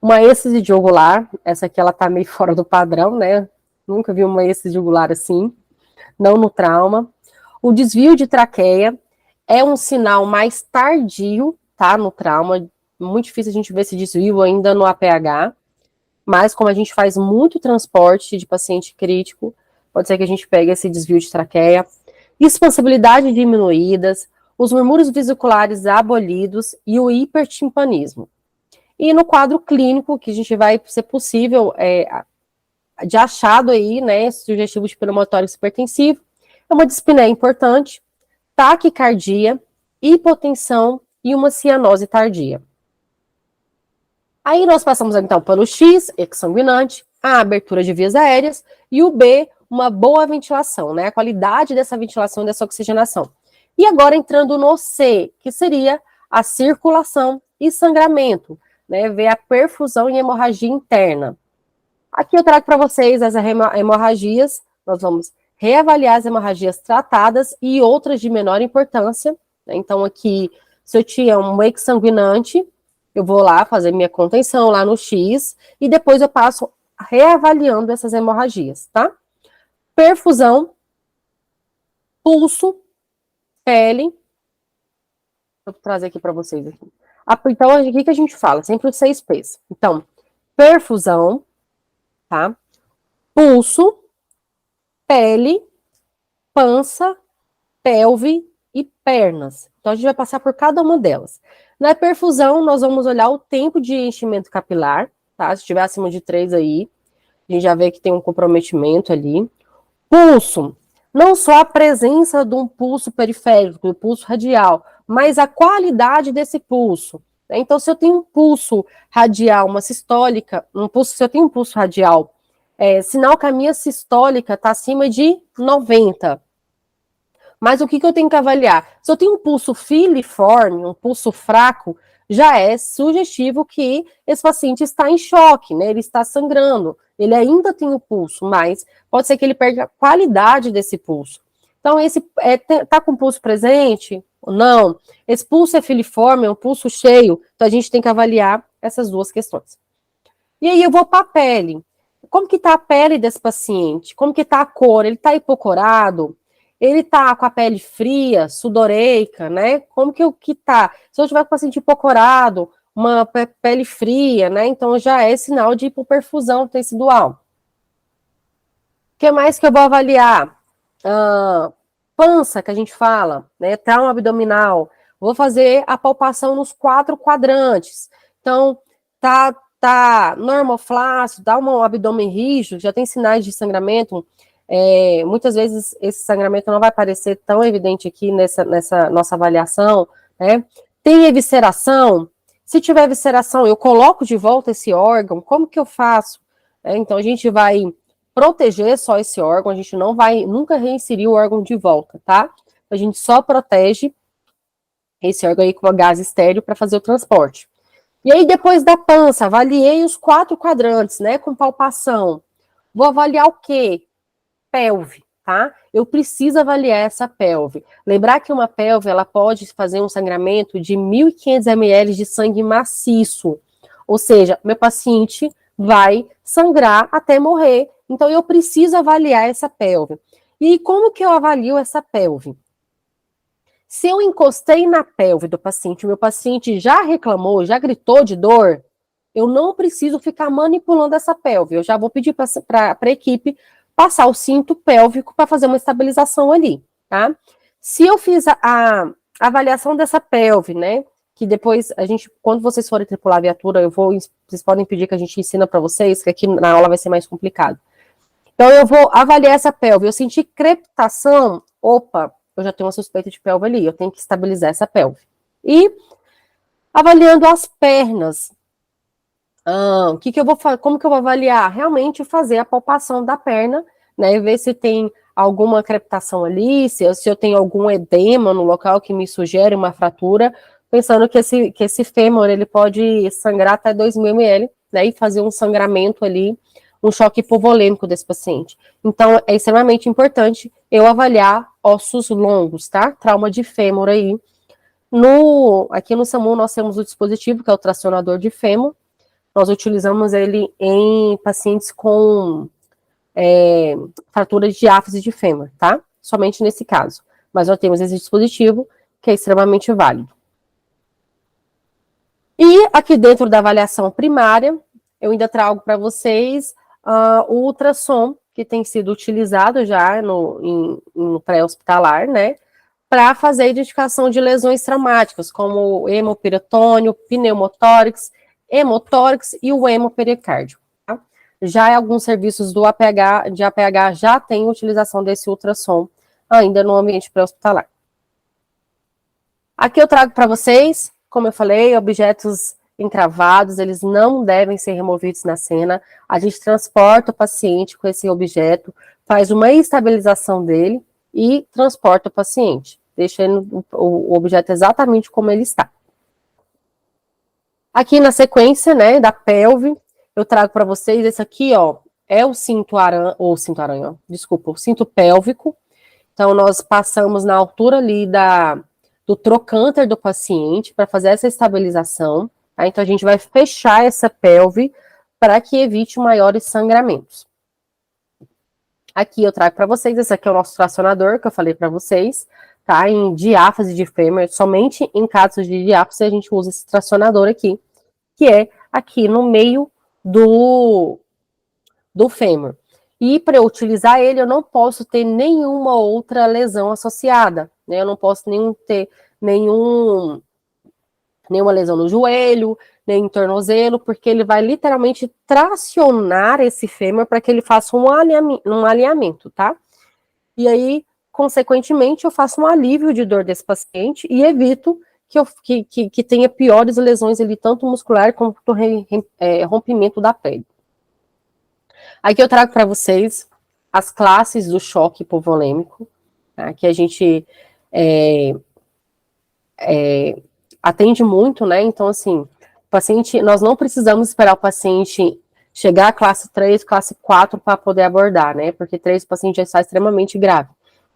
Uma êxtase jugular, essa aqui ela tá meio fora do padrão, né? Nunca vi uma êxtase jugular assim, não no trauma. O desvio de traqueia é um sinal mais tardio, tá? No trauma, muito difícil a gente ver esse desvio ainda no APH, mas como a gente faz muito transporte de paciente crítico, pode ser que a gente pegue esse desvio de traqueia. Expansibilidade diminuídas, os murmúrios vesiculares abolidos e o hipertimpanismo. E no quadro clínico, que a gente vai ser possível de achado aí, né, sugestivo de pneumotórax hipertensivo, é uma dispneia importante, taquicardia, hipotensão e uma cianose tardia. Aí nós passamos então pelo X, exsanguinante, a abertura de vias aéreas, e o B, uma boa ventilação, né, a qualidade dessa ventilação e dessa oxigenação. E agora entrando no C, que seria a circulação e sangramento, né, ver a perfusão e hemorragia interna. Aqui eu trago para vocês as hemorragias, nós vamos reavaliar as hemorragias tratadas e outras de menor importância, né? Então aqui, se eu tinha um exsanguinante, eu vou lá fazer minha contenção lá no X, e depois eu passo reavaliando essas hemorragias, tá? Perfusão, pulso, pele, vou trazer aqui para vocês aqui. Então, o que a gente fala? Sempre os 6 P's. Então, perfusão, tá? Pulso, pele, pança, pelve e pernas. Então, a gente vai passar por cada uma delas. Na perfusão, nós vamos olhar o tempo de enchimento capilar, tá? Se tiver acima de 3 aí, a gente já vê que tem um comprometimento ali. Pulso, não só a presença de um pulso periférico, do pulso radial, mas a qualidade desse pulso. Então, se eu tenho um pulso radial, uma sistólica, se eu tenho um pulso radial, sinal que a minha sistólica está acima de 90. Mas o que eu tenho que avaliar? Se eu tenho um pulso filiforme, um pulso fraco, já é sugestivo que esse paciente está em choque, né? Ele está sangrando, ele ainda tem o pulso, mas pode ser que ele perca a qualidade desse pulso. Então, esse tá com o pulso presente ou não? Esse pulso é filiforme, é um pulso cheio, então a gente tem que avaliar essas duas questões. E aí eu vou para a pele. Como que tá a pele desse paciente? Como que tá a cor? Ele tá hipocorado? Ele tá com a pele fria, sudoreica, né? Como que tá? Se eu tiver com o paciente hipocorado, uma pele fria, né? Então já é sinal de hipoperfusão tecidual. O que mais que eu vou avaliar? Pança, que a gente fala, né? Trauma abdominal. Vou fazer a palpação nos 4 quadrantes. Então, tá normoflácido, dá um abdômen rígido, já tem sinais de sangramento. Muitas vezes esse sangramento não vai parecer tão evidente aqui nessa nossa avaliação, né? Tem evisceração? Se tiver evisceração, eu coloco de volta esse órgão, como que eu faço? Então a gente vai proteger só esse órgão, a gente não vai nunca reinserir o órgão de volta, tá? A gente só protege esse órgão aí com a gás estéreo para fazer o transporte. E aí depois da pança, avaliei os 4 quadrantes, né, com palpação. Vou avaliar o quê? Pelve, tá? Eu preciso avaliar essa pelve. Lembrar que uma pelve, ela pode fazer um sangramento de 1.500 ml de sangue maciço. Ou seja, meu paciente vai sangrar até morrer. Então, eu preciso avaliar essa pelve. E como que eu avalio essa pelve? Se eu encostei na pelve do paciente, o meu paciente já reclamou, já gritou de dor, eu não preciso ficar manipulando essa pelve. Eu já vou pedir para a equipe passar o cinto pélvico para fazer uma estabilização ali, tá? Se eu fiz a avaliação dessa pelve, né? Que depois a gente, quando vocês forem tripular a viatura, vocês podem pedir que a gente ensina para vocês, que aqui na aula vai ser mais complicado. Então eu vou avaliar essa pelve. Eu senti crepitação, opa, eu já tenho uma suspeita de pelve ali, eu tenho que estabilizar essa pelve. E avaliando as pernas, que eu vou como que eu vou avaliar? Realmente fazer a palpação da perna, né? Ver se tem alguma crepitação ali, se eu tenho algum edema no local que me sugere uma fratura, pensando que esse fêmur ele pode sangrar até 2.000 ml, né? E fazer um sangramento ali, um choque hipovolêmico desse paciente. Então, é extremamente importante eu avaliar ossos longos, tá? Trauma de fêmur aí. Aqui no SAMU nós temos o dispositivo, que é o tracionador de fêmur. Nós utilizamos ele em pacientes com fratura de diáfise de fêmur, tá? Somente nesse caso. Mas nós temos esse dispositivo, que é extremamente válido. E aqui dentro da avaliação primária, eu ainda trago para vocês o ultrassom, que tem sido utilizado já no pré-hospitalar, né? Para fazer a identificação de lesões traumáticas, como hemoperitônio, pneumotórax, hemotórax e o hemopericardio. Tá? Já alguns serviços de APH já têm utilização desse ultrassom ainda no ambiente pré-hospitalar. Aqui eu trago para vocês, como eu falei, objetos encravados, eles não devem ser removidos na cena. A gente transporta o paciente com esse objeto, faz uma estabilização dele e transporta o paciente, deixando o objeto exatamente como ele está. Aqui na sequência, né, da pelve, eu trago para vocês esse aqui, ó, é o cinto aranha, o cinto pélvico. Então, nós passamos na altura ali do trocânter do paciente para fazer essa estabilização. Tá? Então, a gente vai fechar essa pelve para que evite maiores sangramentos. Aqui eu trago para vocês, esse aqui é o nosso tracionador, que eu falei para vocês, tá? Em diáfise de fêmur, somente em casos de diáfise a gente usa esse tracionador aqui, que é aqui no meio do fêmur. E para eu utilizar ele, eu não posso ter nenhuma outra lesão associada, né? Eu não posso ter nenhuma lesão no joelho, nem no tornozelo, porque ele vai literalmente tracionar esse fêmur para que ele faça um alinhamento, tá? E aí, consequentemente, eu faço um alívio de dor desse paciente e evito que tenha piores lesões ali, tanto muscular quanto rompimento da pele. Aqui eu trago para vocês as classes do choque hipovolêmico, tá? Que a gente atende muito, né? Então, assim, o paciente, nós não precisamos esperar o paciente chegar à classe 3, classe 4 para poder abordar, né? Porque 3 o paciente já está extremamente grave.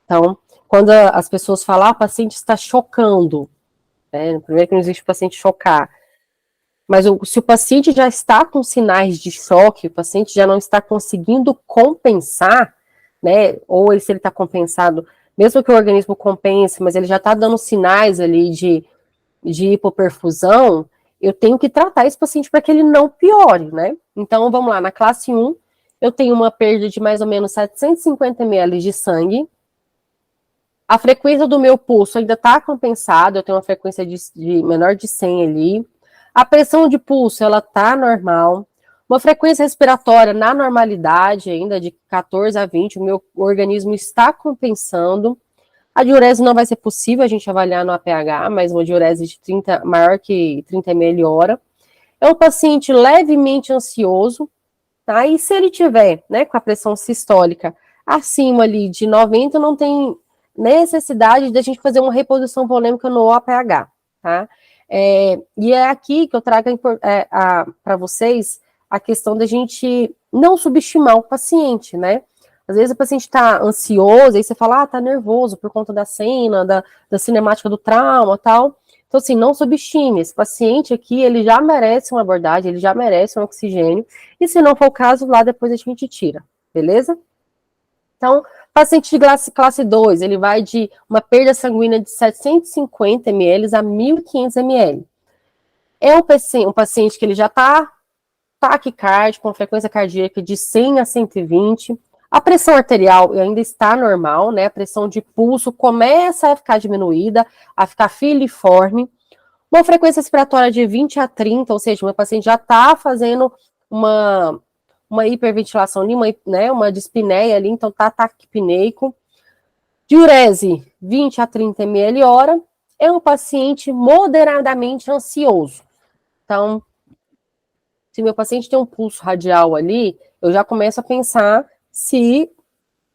Então, quando as pessoas falam, o paciente está chocando, né? Primeiro que não existe o paciente chocar. Mas se o paciente já está com sinais de choque, o paciente já não está conseguindo compensar, né? Ou se ele está compensado, mesmo que o organismo compense, mas ele já está dando sinais ali de hipoperfusão, eu tenho que tratar esse paciente para que ele não piore, né? Então, vamos lá, na classe 1, eu tenho uma perda de mais ou menos 750 ml de sangue. A frequência do meu pulso ainda está compensada, eu tenho uma frequência de menor de 100 ali. A pressão de pulso, ela está normal. Uma frequência respiratória na normalidade ainda, de 14 a 20, o meu organismo está compensando. A diurese não vai ser possível a gente avaliar no APH, mas uma diurese de 30, maior que 30 ml hora. É um paciente levemente ansioso, tá? E se ele tiver, né, com a pressão sistólica acima ali de 90, não tem necessidade de a gente fazer uma reposição volêmica no APH, tá? E é aqui que eu trago para vocês a questão da gente não subestimar o paciente, né? Às vezes o paciente está ansioso, aí você fala, tá nervoso por conta da cena, da cinemática do trauma, tal. Então, assim, não subestime. Esse paciente aqui, ele já merece uma abordagem, ele já merece um oxigênio. E se não for o caso, lá depois a gente tira, beleza? Então, paciente de classe 2, ele vai de uma perda sanguínea de 750 ml a 1.500 ml. É um paciente que ele já está taquicárdico, com frequência cardíaca de 100 a 120. A pressão arterial ainda está normal, né? A pressão de pulso começa a ficar diminuída, a ficar filiforme. Uma frequência respiratória de 20 a 30, ou seja, o meu paciente já está fazendo uma hiperventilação ali, uma dispneia ali, então está taquipneico. Diurese, 20 a 30 ml hora. É um paciente moderadamente ansioso. Então, se meu paciente tem um pulso radial ali, eu já começo a pensar se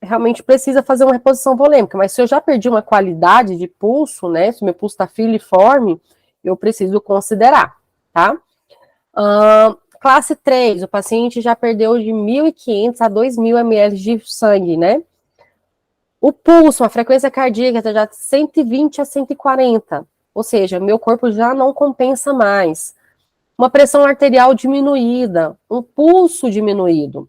realmente precisa fazer uma reposição volêmica. Mas se eu já perdi uma qualidade de pulso, né? Se meu pulso está filiforme, eu preciso considerar, tá? Classe 3, o paciente já perdeu de 1.500 a 2.000 ml de sangue, né? O pulso, a frequência cardíaca está já de 120 a 140, ou seja, meu corpo já não compensa mais. Uma pressão arterial diminuída, um pulso diminuído,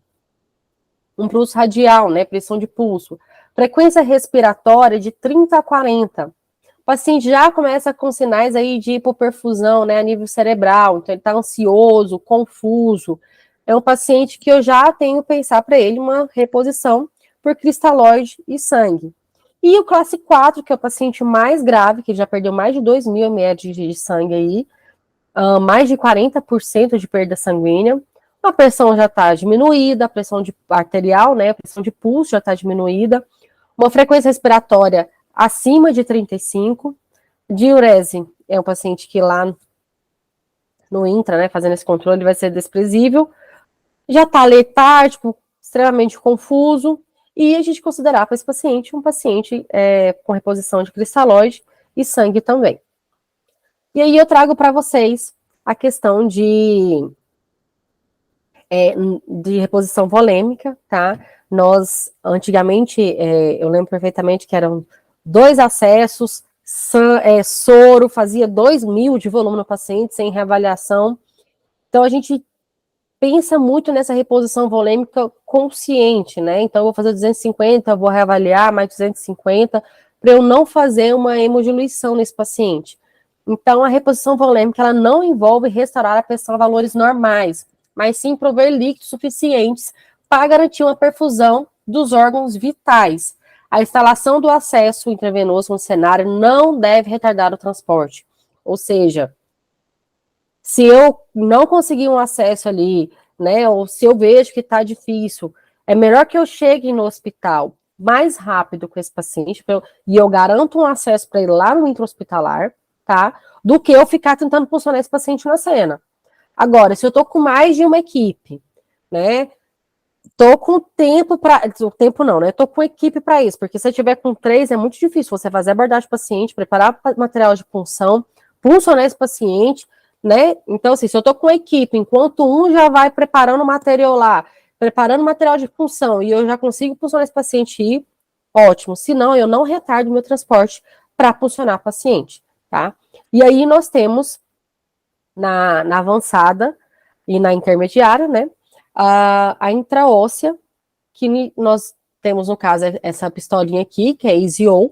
um pulso radial, né, pressão de pulso. Frequência respiratória de 30 a 40. O paciente já começa com sinais aí de hipoperfusão, né, a nível cerebral, então ele está ansioso, confuso. É um paciente que eu já tenho que pensar para ele uma reposição por cristalóide e sangue. E o classe 4, que é o paciente mais grave, que já perdeu mais de 2.000 ml de sangue aí, mais de 40% de perda sanguínea, a pressão já está diminuída, a pressão arterial, né, a pressão de pulso já está diminuída, uma frequência respiratória acima de 35, diurese é um paciente que lá no intra, né, fazendo esse controle, vai ser desprezível, já está letárgico, extremamente confuso, e a gente considerar para esse paciente um paciente com reposição de cristalóide e sangue também. E aí eu trago para vocês a questão de reposição volêmica, tá? Nós, antigamente, eu lembro perfeitamente que eram 2 acessos, soro, fazia 2.000 de volume no paciente, sem reavaliação. Então, a gente pensa muito nessa reposição volêmica consciente, né? Então, eu vou fazer 250, vou reavaliar mais 250, para eu não fazer uma hemodiluição nesse paciente. Então, a reposição volêmica, ela não envolve restaurar a pressão a valores normais, mas sim prover líquidos suficientes para garantir uma perfusão dos órgãos vitais. A instalação do acesso intravenoso no cenário não deve retardar o transporte. Ou seja, se eu não conseguir um acesso ali, né, ou se eu vejo que está difícil, é melhor que eu chegue no hospital mais rápido com esse paciente, e eu garanto um acesso para ele lá no intra-hospitalar, tá? Do que eu ficar tentando funcionar esse paciente na cena. Agora, se eu tô com mais de uma equipe, né? Tô com tempo para. Tempo não, né? Tô com equipe para isso, porque se eu tiver com 3, é muito difícil você fazer abordagem do paciente, preparar material de punção, funcionar esse paciente, né? Então, assim, se eu tô com equipe, enquanto um já vai preparando o material lá, preparando material de punção, e eu já consigo funcionar esse paciente ir, ótimo. Se não, eu não retardo o meu transporte para funcionar o paciente, tá? E aí nós temos na avançada e na intermediária, né? A intraóssea, que nós temos, no caso, essa pistolinha aqui, que é EasyO,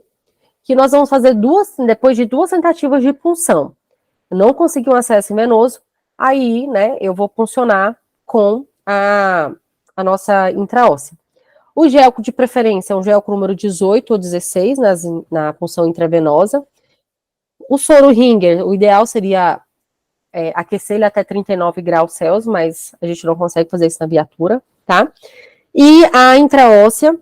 que nós vamos fazer depois de 2 tentativas de punção. Não consegui um acesso venoso, aí, né, eu vou puncionar com a nossa intraóssea. O gelco de preferência é um gelco número 18 ou 16 na punção intravenosa. O soro Ringer, o ideal seria aquecer ele até 39 graus Celsius, mas a gente não consegue fazer isso na viatura, tá? E a intraóssea,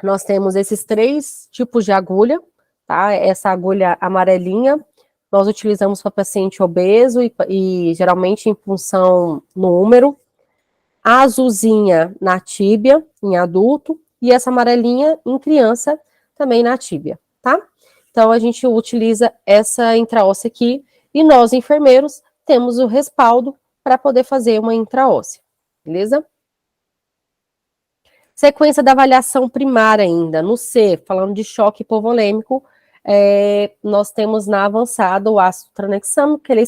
nós temos esses 3 tipos de agulha, tá? Essa agulha amarelinha, nós utilizamos para paciente obeso e geralmente em punção no úmero. A azulzinha na tíbia, em adulto, e essa amarelinha em criança, também na tíbia, tá? Então, a gente utiliza essa intraóssea aqui, e nós, enfermeiros, temos o respaldo para poder fazer uma intraóssea, beleza? Sequência da avaliação primária ainda, no C, falando de choque hipovolêmico, nós temos na avançada o ácido tranexamo, que ele é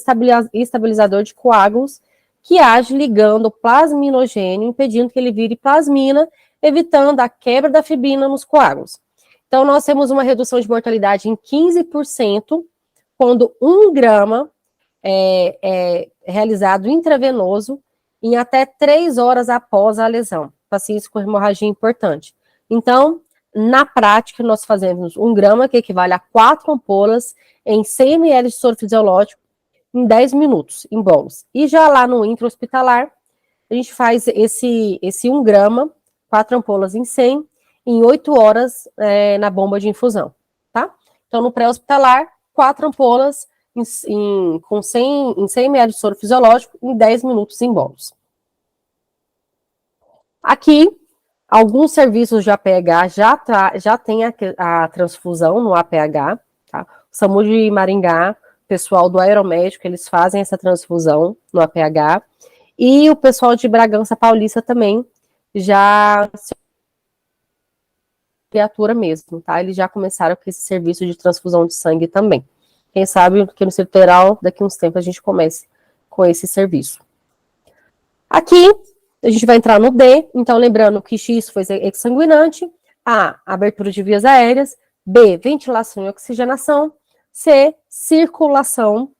estabilizador de coágulos, que age ligando o plasminogênio, impedindo que ele vire plasmina, evitando a quebra da fibrina nos coágulos. Então, nós temos uma redução de mortalidade em 15%, quando 1 grama é realizado intravenoso em até 3 horas após a lesão. Pacientes com hemorragia importante. Então, na prática, nós fazemos 1 grama, que equivale a 4 ampolas, em 100 ml de soro fisiológico, em 10 minutos, em bolos. E já lá no intra-hospitalar, a gente faz esse 1 grama, 4 ampolas em 100, em 8 horas na bomba de infusão, tá? Então, no pré-hospitalar, 4 ampolas com 100 ml de soro fisiológico, em 10 minutos em bolos. Aqui, alguns serviços de APH já tem a transfusão no APH, tá? O SAMU de Maringá, o pessoal do Aeromédico, eles fazem essa transfusão no APH, e o pessoal de Bragança Paulista também já criatura mesmo, tá? Eles já começaram com esse serviço de transfusão de sangue também. Quem sabe que no Distrito Federal, daqui a uns tempos, a gente comece com esse serviço. Aqui, a gente vai entrar no D, então lembrando que X foi exsanguinante, A, abertura de vias aéreas, B, ventilação e oxigenação, C, circulação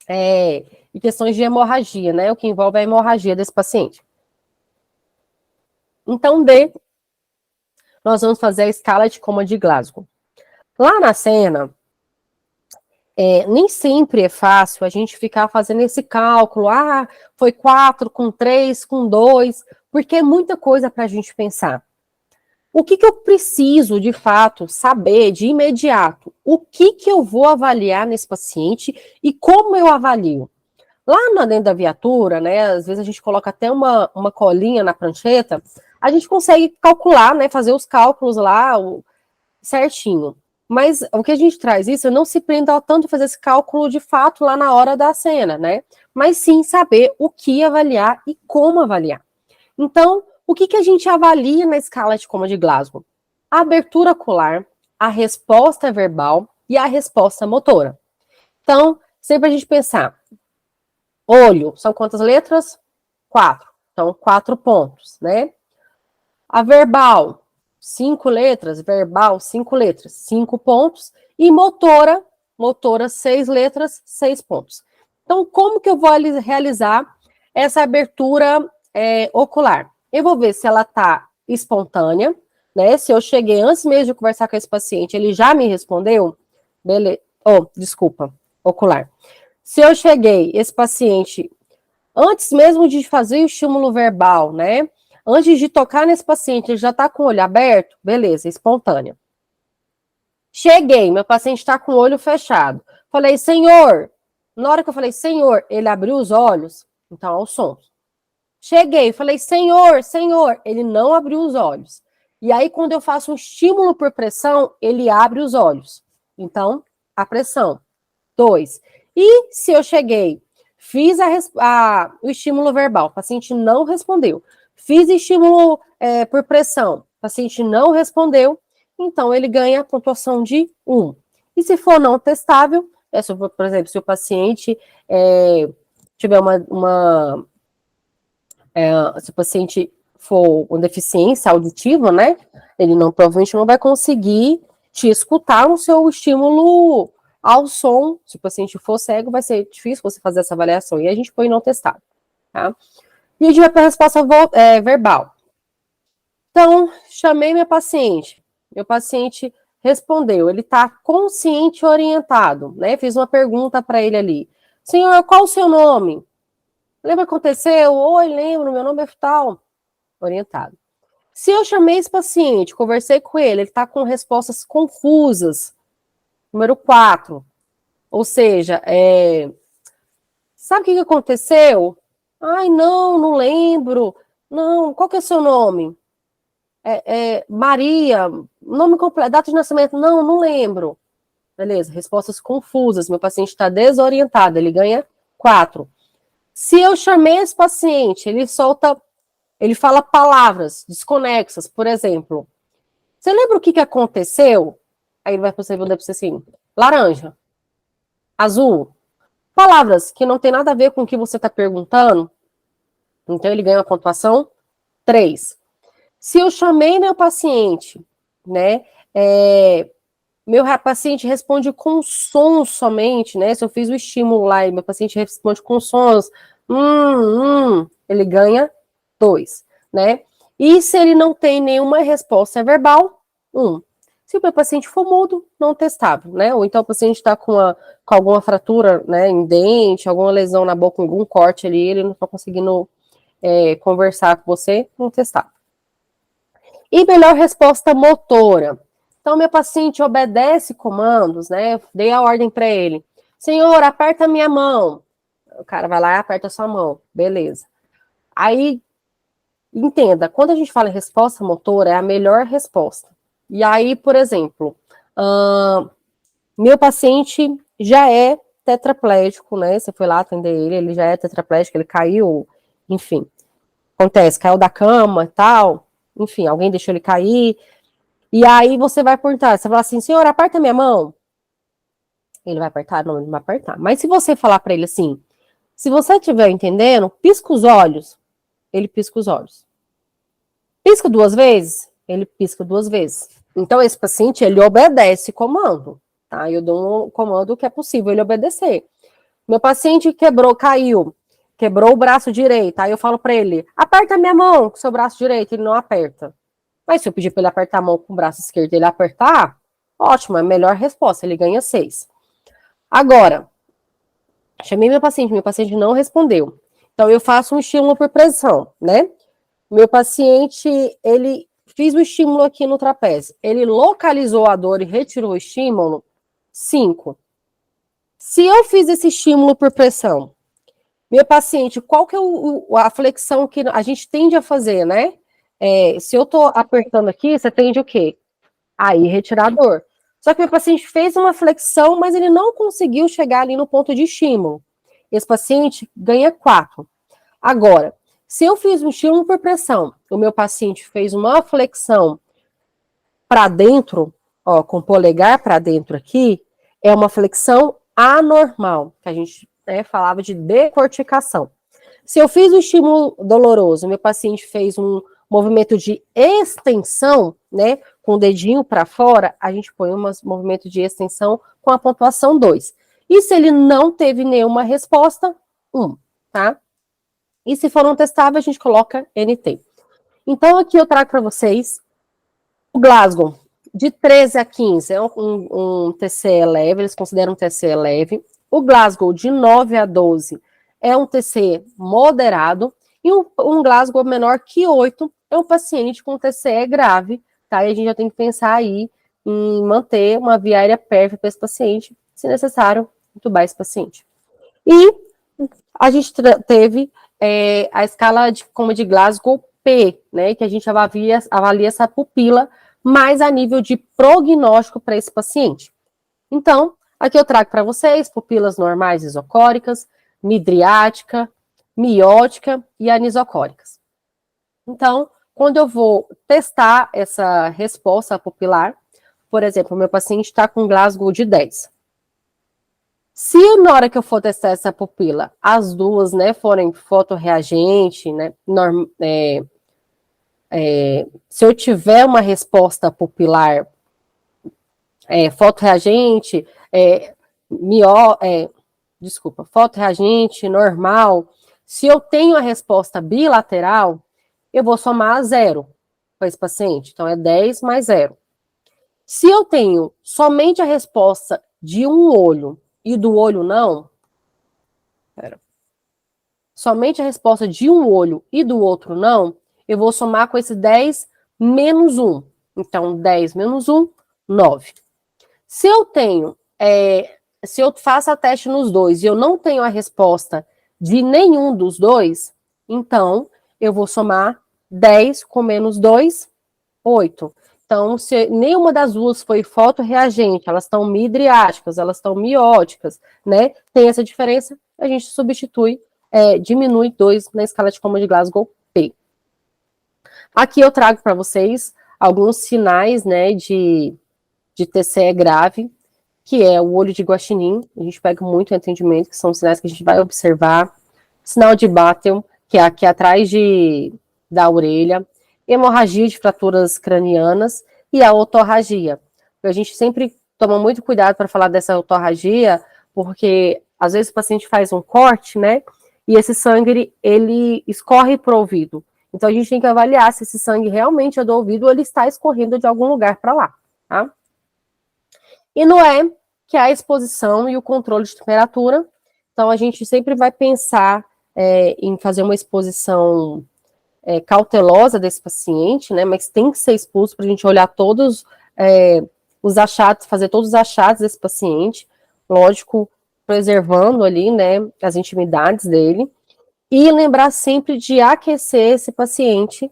e questões de hemorragia, né, o que envolve a hemorragia desse paciente. Então, D, nós vamos fazer a escala de coma de Glasgow. Lá na cena, nem sempre é fácil a gente ficar fazendo esse cálculo, foi 4, com 3, com 2, porque é muita coisa para a gente pensar. O que eu preciso, de fato, saber de imediato? O que eu vou avaliar nesse paciente e como eu avalio? Lá dentro da viatura, né, às vezes a gente coloca até uma colinha na prancheta, a gente consegue calcular, né, fazer os cálculos lá certinho. Mas o que a gente traz isso, não se prenda tanto fazer esse cálculo de fato lá na hora da cena, né? Mas sim saber o que avaliar e como avaliar. Então, o que a gente avalia na escala de coma de Glasgow? A abertura ocular, a resposta verbal e a resposta motora. Então, sempre a gente pensar, olho, são quantas letras? 4. Então, 4 pontos, né? A verbal, 5 letras, verbal, 5 letras, 5 pontos. E motora, 6 letras, 6 pontos. Então, como que eu vou realizar essa abertura ocular? Eu vou ver se ela está espontânea, né? Se eu cheguei antes mesmo de conversar com esse paciente, ele já me respondeu, beleza. Desculpa, ocular. Se eu cheguei, esse paciente, antes mesmo de fazer o estímulo verbal, né? Antes de tocar nesse paciente, ele já está com o olho aberto, beleza, espontânea. Cheguei, meu paciente está com o olho fechado. Falei, senhor. Na hora que eu falei, senhor, ele abriu os olhos, então é o som. Cheguei, falei, senhor, senhor, ele não abriu os olhos. E aí, quando eu faço um estímulo por pressão, ele abre os olhos. Então, a pressão. 2. E se eu cheguei, fiz o estímulo verbal, o paciente não respondeu. Fiz estímulo por pressão, o paciente não respondeu, então ele ganha a pontuação de 1. E se for não testável, por exemplo, se o paciente tiver se o paciente for com deficiência auditiva, né, ele provavelmente não vai conseguir te escutar no seu estímulo ao som. Se o paciente for cego, vai ser difícil você fazer essa avaliação, e a gente põe não testado, tá? E a gente vai para a resposta verbal. Então, chamei meu paciente respondeu, ele está consciente e orientado, né? Fiz uma pergunta para ele ali. Senhor, qual o seu nome? Lembra o que aconteceu? Oi, lembro, meu nome é tal. Orientado. Se eu chamei esse paciente, conversei com ele está com respostas confusas. Número 4. Ou seja, sabe o que aconteceu? Ai, não lembro. Não, qual que é o seu nome? Maria, nome completo, data de nascimento, não lembro. Beleza, respostas confusas, meu paciente está desorientado, ele ganha 4. Se eu chamei esse paciente, ele solta Ele fala palavras desconexas, por exemplo. Você lembra o que aconteceu? Aí ele vai responder para você assim: laranja, azul. Palavras que não tem nada a ver com o que você está perguntando. Então ele ganha uma pontuação 3. Se eu chamei meu paciente, né? Meu paciente responde com sons somente, né? Se eu fiz o estímulo lá e meu paciente responde com sons, ele ganha 2, né? E se ele não tem nenhuma resposta verbal, 1. Se o meu paciente for mudo, não testável, né? Ou então o paciente está com alguma fratura, né, em dente, alguma lesão na boca, algum corte ali, ele não está conseguindo conversar com você, não testável. E melhor resposta motora. Então, meu paciente obedece comandos, né? Dei a ordem para ele. Senhor, aperta minha mão. O cara vai lá e aperta a sua mão. Beleza. Aí, entenda, quando a gente fala em resposta motora, é a melhor resposta. E aí, por exemplo, meu paciente já é tetraplégico, né? Você foi lá atender ele já é tetraplégico, ele caiu, enfim. Acontece, caiu da cama e tal. Enfim, alguém deixou ele cair. E aí você vai perguntar, você fala assim, senhor, aperta minha mão. Ele vai apertar? Não, ele não vai apertar. Mas se você falar para ele assim, se você estiver entendendo, pisca os olhos, ele pisca os olhos. Pisca 2 vezes, ele pisca 2 vezes. Então esse paciente, ele obedece comando, tá? Eu dou um comando que é possível ele obedecer. Meu paciente caiu, quebrou o braço direito, aí eu falo para ele, aperta minha mão com o seu braço direito, ele não aperta. Mas se eu pedir para ele apertar a mão com o braço esquerdo e ele apertar, ótimo, é a melhor resposta, ele ganha 6. Agora, chamei meu paciente não respondeu. Então, eu faço um estímulo por pressão, né? Meu paciente, ele fiz o estímulo aqui no trapézio. Ele localizou a dor e retirou o estímulo, 5. Se eu fiz esse estímulo por pressão, meu paciente, qual que é a flexão que a gente tende a fazer, né? Se eu tô apertando aqui, você tende o quê? Aí, retirar a dor. Só que meu paciente fez uma flexão, mas ele não conseguiu chegar ali no ponto de estímulo. Esse paciente ganha 4. Agora, se eu fiz um estímulo por pressão, o meu paciente fez uma flexão para dentro, ó, com o polegar para dentro aqui, é uma flexão anormal, que a gente falava de decorticação. Se eu fiz um estímulo doloroso, meu paciente fez um movimento de extensão, né, com o dedinho para fora, a gente põe um movimento de extensão com a pontuação 2. E se ele não teve nenhuma resposta, 1, tá? E se for não testável, a gente coloca NT. Então, aqui eu trago para vocês o Glasgow, de 13 a 15, é um TCE leve, eles consideram um TCE leve. O Glasgow, de 9 a 12, é um TCE moderado. E um Glasgow menor que 8 é um paciente com TCE grave, tá? E a gente já tem que pensar aí em manter uma via aérea pérfida para esse paciente, se necessário, entubar esse paciente. E a gente teve a escala como de Glasgow P, né? Que a gente avalia essa pupila mais a nível de prognóstico para esse paciente. Então, aqui eu trago para vocês pupilas normais isocóricas, midriática, miótica e anisocóricas. Então, quando eu vou testar essa resposta pupilar, por exemplo, meu paciente está com Glasgow de 10. Se na hora que eu for testar essa pupila, as duas, né, forem fotorreagente, né, se eu tiver uma resposta pupilar fotorreagente, fotorreagente, normal, se eu tenho a resposta bilateral, eu vou somar 0 para esse paciente. Então, é 10 mais 0. Se eu tenho somente a resposta de um olho e do olho não, somente a resposta de um olho e do outro não, eu vou somar com esse 10 menos 1. Então, 10 menos 1, 9. Se eu tenho, se eu faço a teste nos dois e eu não tenho a resposta de nenhum dos dois, então eu vou somar 10 com menos 2, 8. Então, se nenhuma das duas foi fotorreagente, elas estão midriáticas, elas estão mióticas, né? Tem essa diferença, a gente substitui, diminui 2 na escala de Coma de Glasgow P. Aqui eu trago para vocês alguns sinais, né, de TCE grave, que é o olho de guaxinim, a gente pega muito em atendimento, que são sinais que a gente vai observar, sinal de Báttel, que é aqui atrás da orelha, hemorragia de fraturas cranianas e a otorragia. A gente sempre toma muito cuidado para falar dessa otorragia, porque às vezes o paciente faz um corte, né, e esse sangue, ele escorre para o ouvido. Então a gente tem que avaliar se esse sangue realmente é do ouvido ou ele está escorrendo de algum lugar para lá, tá? E não é que é a exposição e o controle de temperatura. Então, a gente sempre vai pensar em fazer uma exposição cautelosa desse paciente, né? Mas tem que ser expulso para a gente olhar todos os achados, fazer todos os achados desse paciente, lógico, preservando ali, né, as intimidades dele. E lembrar sempre de aquecer esse paciente,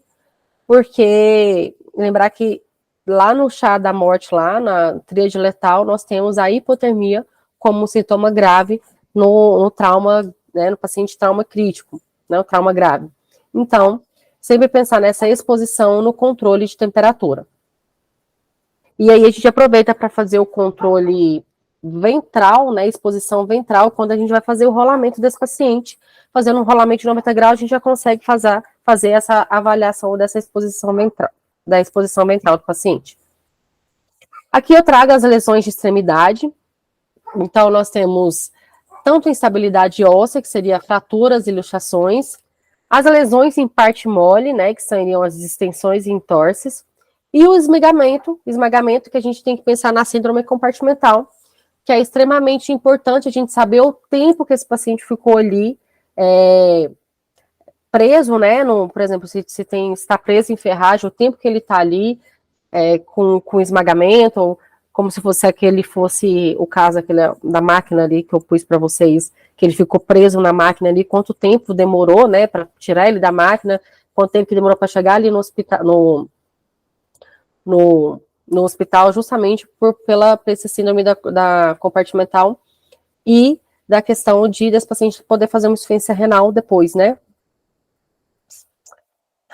porque lembrar que lá no chá da morte, lá na tríade letal, nós temos a hipotermia como um sintoma grave no trauma, né, no paciente trauma crítico, né, o trauma grave. Então, sempre pensar nessa exposição no controle de temperatura. E aí a gente aproveita para fazer o controle ventral, né, exposição ventral, quando a gente vai fazer o rolamento desse paciente. Fazendo um rolamento de 90 graus, a gente já consegue fazer essa avaliação dessa exposição ventral, da exposição ventral do paciente. Aqui eu trago as lesões de extremidade. Então, nós temos tanto instabilidade óssea, que seria fraturas e luxações, as lesões em parte mole, né, que seriam as distensões e entorses, e o esmagamento que a gente tem que pensar na síndrome compartimental, que é extremamente importante a gente saber o tempo que esse paciente ficou ali preso, né, por exemplo, se está preso em ferragem, o tempo que ele está ali com esmagamento, ou como se fosse o caso da máquina ali que eu pus para vocês, que ele ficou preso na máquina ali, quanto tempo demorou, né, para tirar ele da máquina, quanto tempo que demorou para chegar ali no hospital, no hospital, justamente por esse síndrome da compartimental e da questão desse paciente poder fazer uma insuficiência renal depois, né.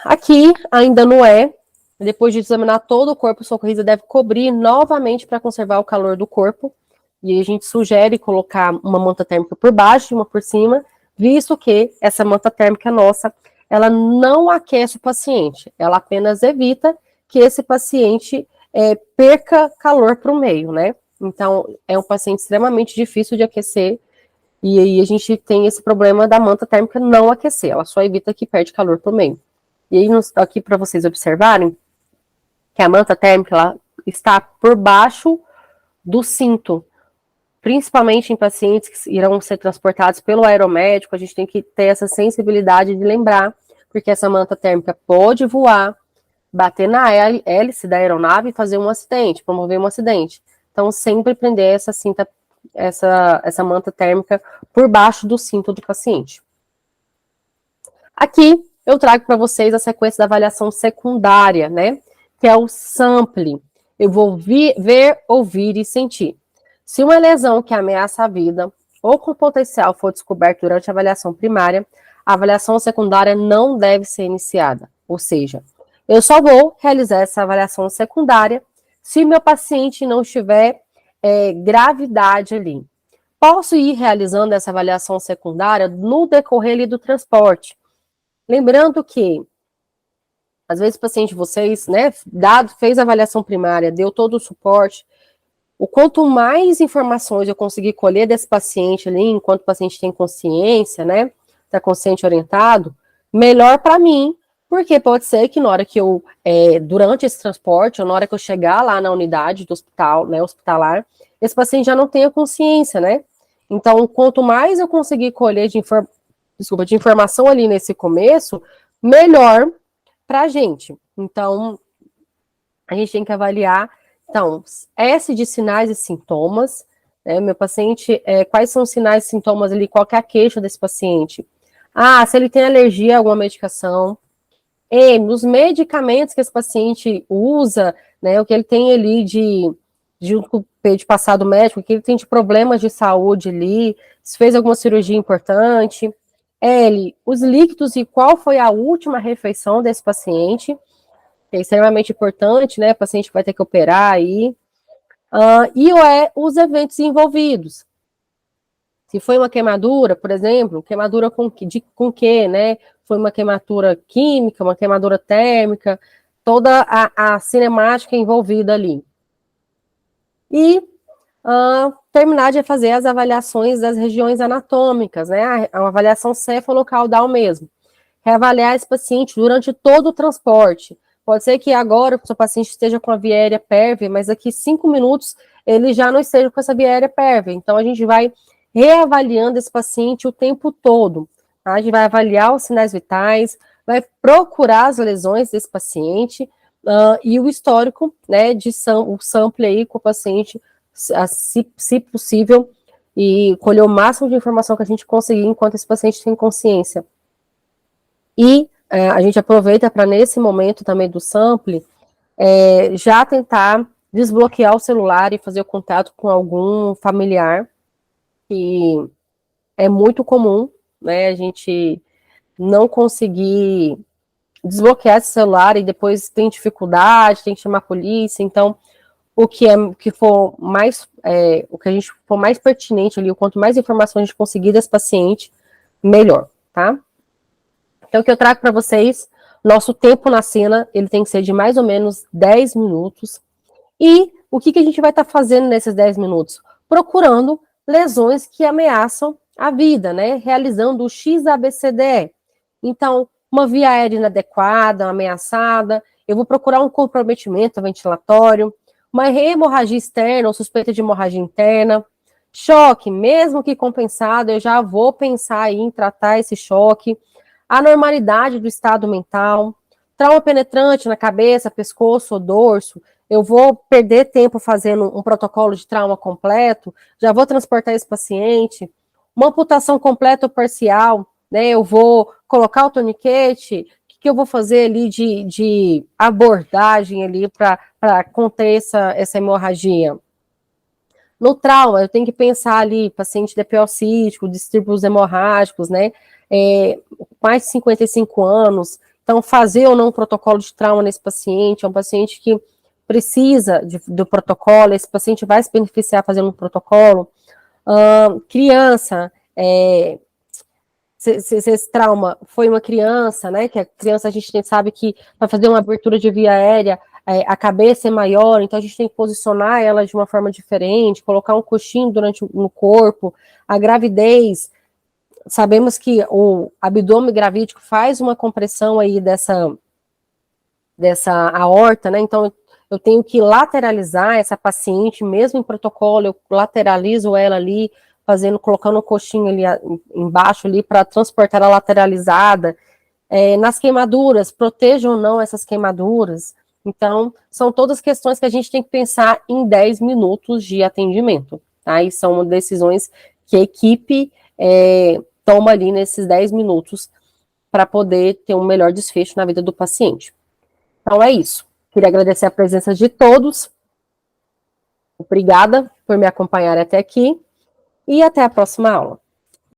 Aqui ainda não é. Depois de examinar todo o corpo, o socorrista deve cobrir novamente para conservar o calor do corpo. E a gente sugere colocar uma manta térmica por baixo e uma por cima, visto que essa manta térmica nossa, ela não aquece o paciente, ela apenas evita que esse paciente perca calor para o meio, né? Então, é um paciente extremamente difícil de aquecer, e aí a gente tem esse problema da manta térmica não aquecer, ela só evita que perde calor para o meio. E aí, aqui para vocês observarem, que a manta térmica ela está por baixo do cinto, principalmente em pacientes que irão ser transportados pelo aeromédico, a gente tem que ter essa sensibilidade de lembrar, porque essa manta térmica pode voar, bater na hélice da aeronave e fazer um acidente, promover um acidente. Então, sempre prender essa cinta, essa manta térmica por baixo do cinto do paciente. Aqui, eu trago para vocês a sequência da avaliação secundária, né? Que é o SAMPLE. Eu vou ver, ouvir e sentir. Se uma lesão que ameaça a vida ou com potencial for descoberto durante a avaliação primária, a avaliação secundária não deve ser iniciada. Ou seja, eu só vou realizar essa avaliação secundária se meu paciente não tiver gravidade ali. Posso ir realizando essa avaliação secundária no decorrer ali do transporte. Lembrando que, às vezes, o paciente de vocês, né, fez a avaliação primária, deu todo o suporte, o quanto mais informações eu conseguir colher desse paciente ali, enquanto o paciente tem consciência, né, está consciente orientado, melhor para mim, porque pode ser que na hora que eu, durante esse transporte, ou na hora que eu chegar lá na unidade do hospital, né, hospitalar, esse paciente já não tenha consciência, né, então, quanto mais eu conseguir colher de informação ali nesse começo, melhor para a gente. Então, a gente tem que avaliar, então, S de sinais e sintomas, né, meu paciente, quais são os sinais e sintomas ali, qual que é a queixa desse paciente? Ah, se ele tem alergia a alguma medicação. Os medicamentos que esse paciente usa, né, o que ele tem ali junto com o passado médico, o que ele tem de problemas de saúde ali, se fez alguma cirurgia importante. L, os líquidos e qual foi a última refeição desse paciente. que é extremamente importante, né? O paciente vai ter que operar aí. E os eventos envolvidos. Se foi uma queimadura, por exemplo, queimadura com quê, né? Foi uma queimadura química, uma queimadura térmica, toda a cinemática envolvida ali. E terminar de fazer as avaliações das regiões anatômicas, né? A avaliação cefalocaudal mesmo. Reavaliar esse paciente durante todo o transporte. Pode ser que agora o seu paciente esteja com a via aérea pérvia, mas daqui 5 minutos ele já não esteja com essa via aérea pérvia. Então a gente vai reavaliando esse paciente o tempo todo. Tá? A gente vai avaliar os sinais vitais, vai procurar as lesões desse paciente e o histórico, né, o sample aí com o paciente, se possível, e colher o máximo de informação que a gente conseguir enquanto esse paciente tem consciência. E a gente aproveita para, nesse momento também do sample, já tentar desbloquear o celular e fazer o contato com algum familiar, que é muito comum, né, a gente não conseguir desbloquear esse celular e depois tem dificuldade, tem que chamar a polícia. Então o que for mais, o que a gente for mais pertinente ali, o quanto mais informação a gente conseguir desse paciente, melhor, tá? Então, o que eu trago para vocês, nosso tempo na cena, ele tem que ser de mais ou menos 10 minutos. E o que a gente vai estar fazendo nesses 10 minutos? Procurando lesões que ameaçam a vida, né? Realizando o XABCDE. Então, uma via aérea inadequada, ameaçada, eu vou procurar um comprometimento ventilatório, uma hemorragia externa ou suspeita de hemorragia interna, choque, mesmo que compensado, eu já vou pensar aí em tratar esse choque, anormalidade do estado mental, trauma penetrante na cabeça, pescoço ou dorso, eu vou perder tempo fazendo um protocolo de trauma completo, já vou transportar esse paciente, uma amputação completa ou parcial, né, eu vou colocar o toniquete, o que eu vou fazer ali de abordagem ali para conter essa hemorragia? No trauma, eu tenho que pensar ali, paciente DPO cístico, distúrbios hemorrágicos, né, mais de 55 anos, então fazer ou não um protocolo de trauma nesse paciente, é um paciente que precisa do protocolo, esse paciente vai se beneficiar fazendo um protocolo. Criança, se esse trauma foi uma criança, né, que a criança a gente sabe que vai fazer uma abertura de via aérea, a cabeça é maior, então a gente tem que posicionar ela de uma forma diferente, colocar um coxinho no corpo, a gravidez, sabemos que o abdômen gravídico faz uma compressão aí dessa aorta, né, então eu tenho que lateralizar essa paciente, mesmo em protocolo, eu lateralizo ela ali, colocando o coxinho ali embaixo ali para transportar a lateralizada. Nas queimaduras, proteja ou não essas queimaduras. Então, são todas questões que a gente tem que pensar em 10 minutos de atendimento, tá? E são decisões que a equipe toma ali nesses 10 minutos para poder ter um melhor desfecho na vida do paciente. Então, é isso. Queria agradecer a presença de todos. Obrigada por me acompanhar até aqui e até a próxima aula.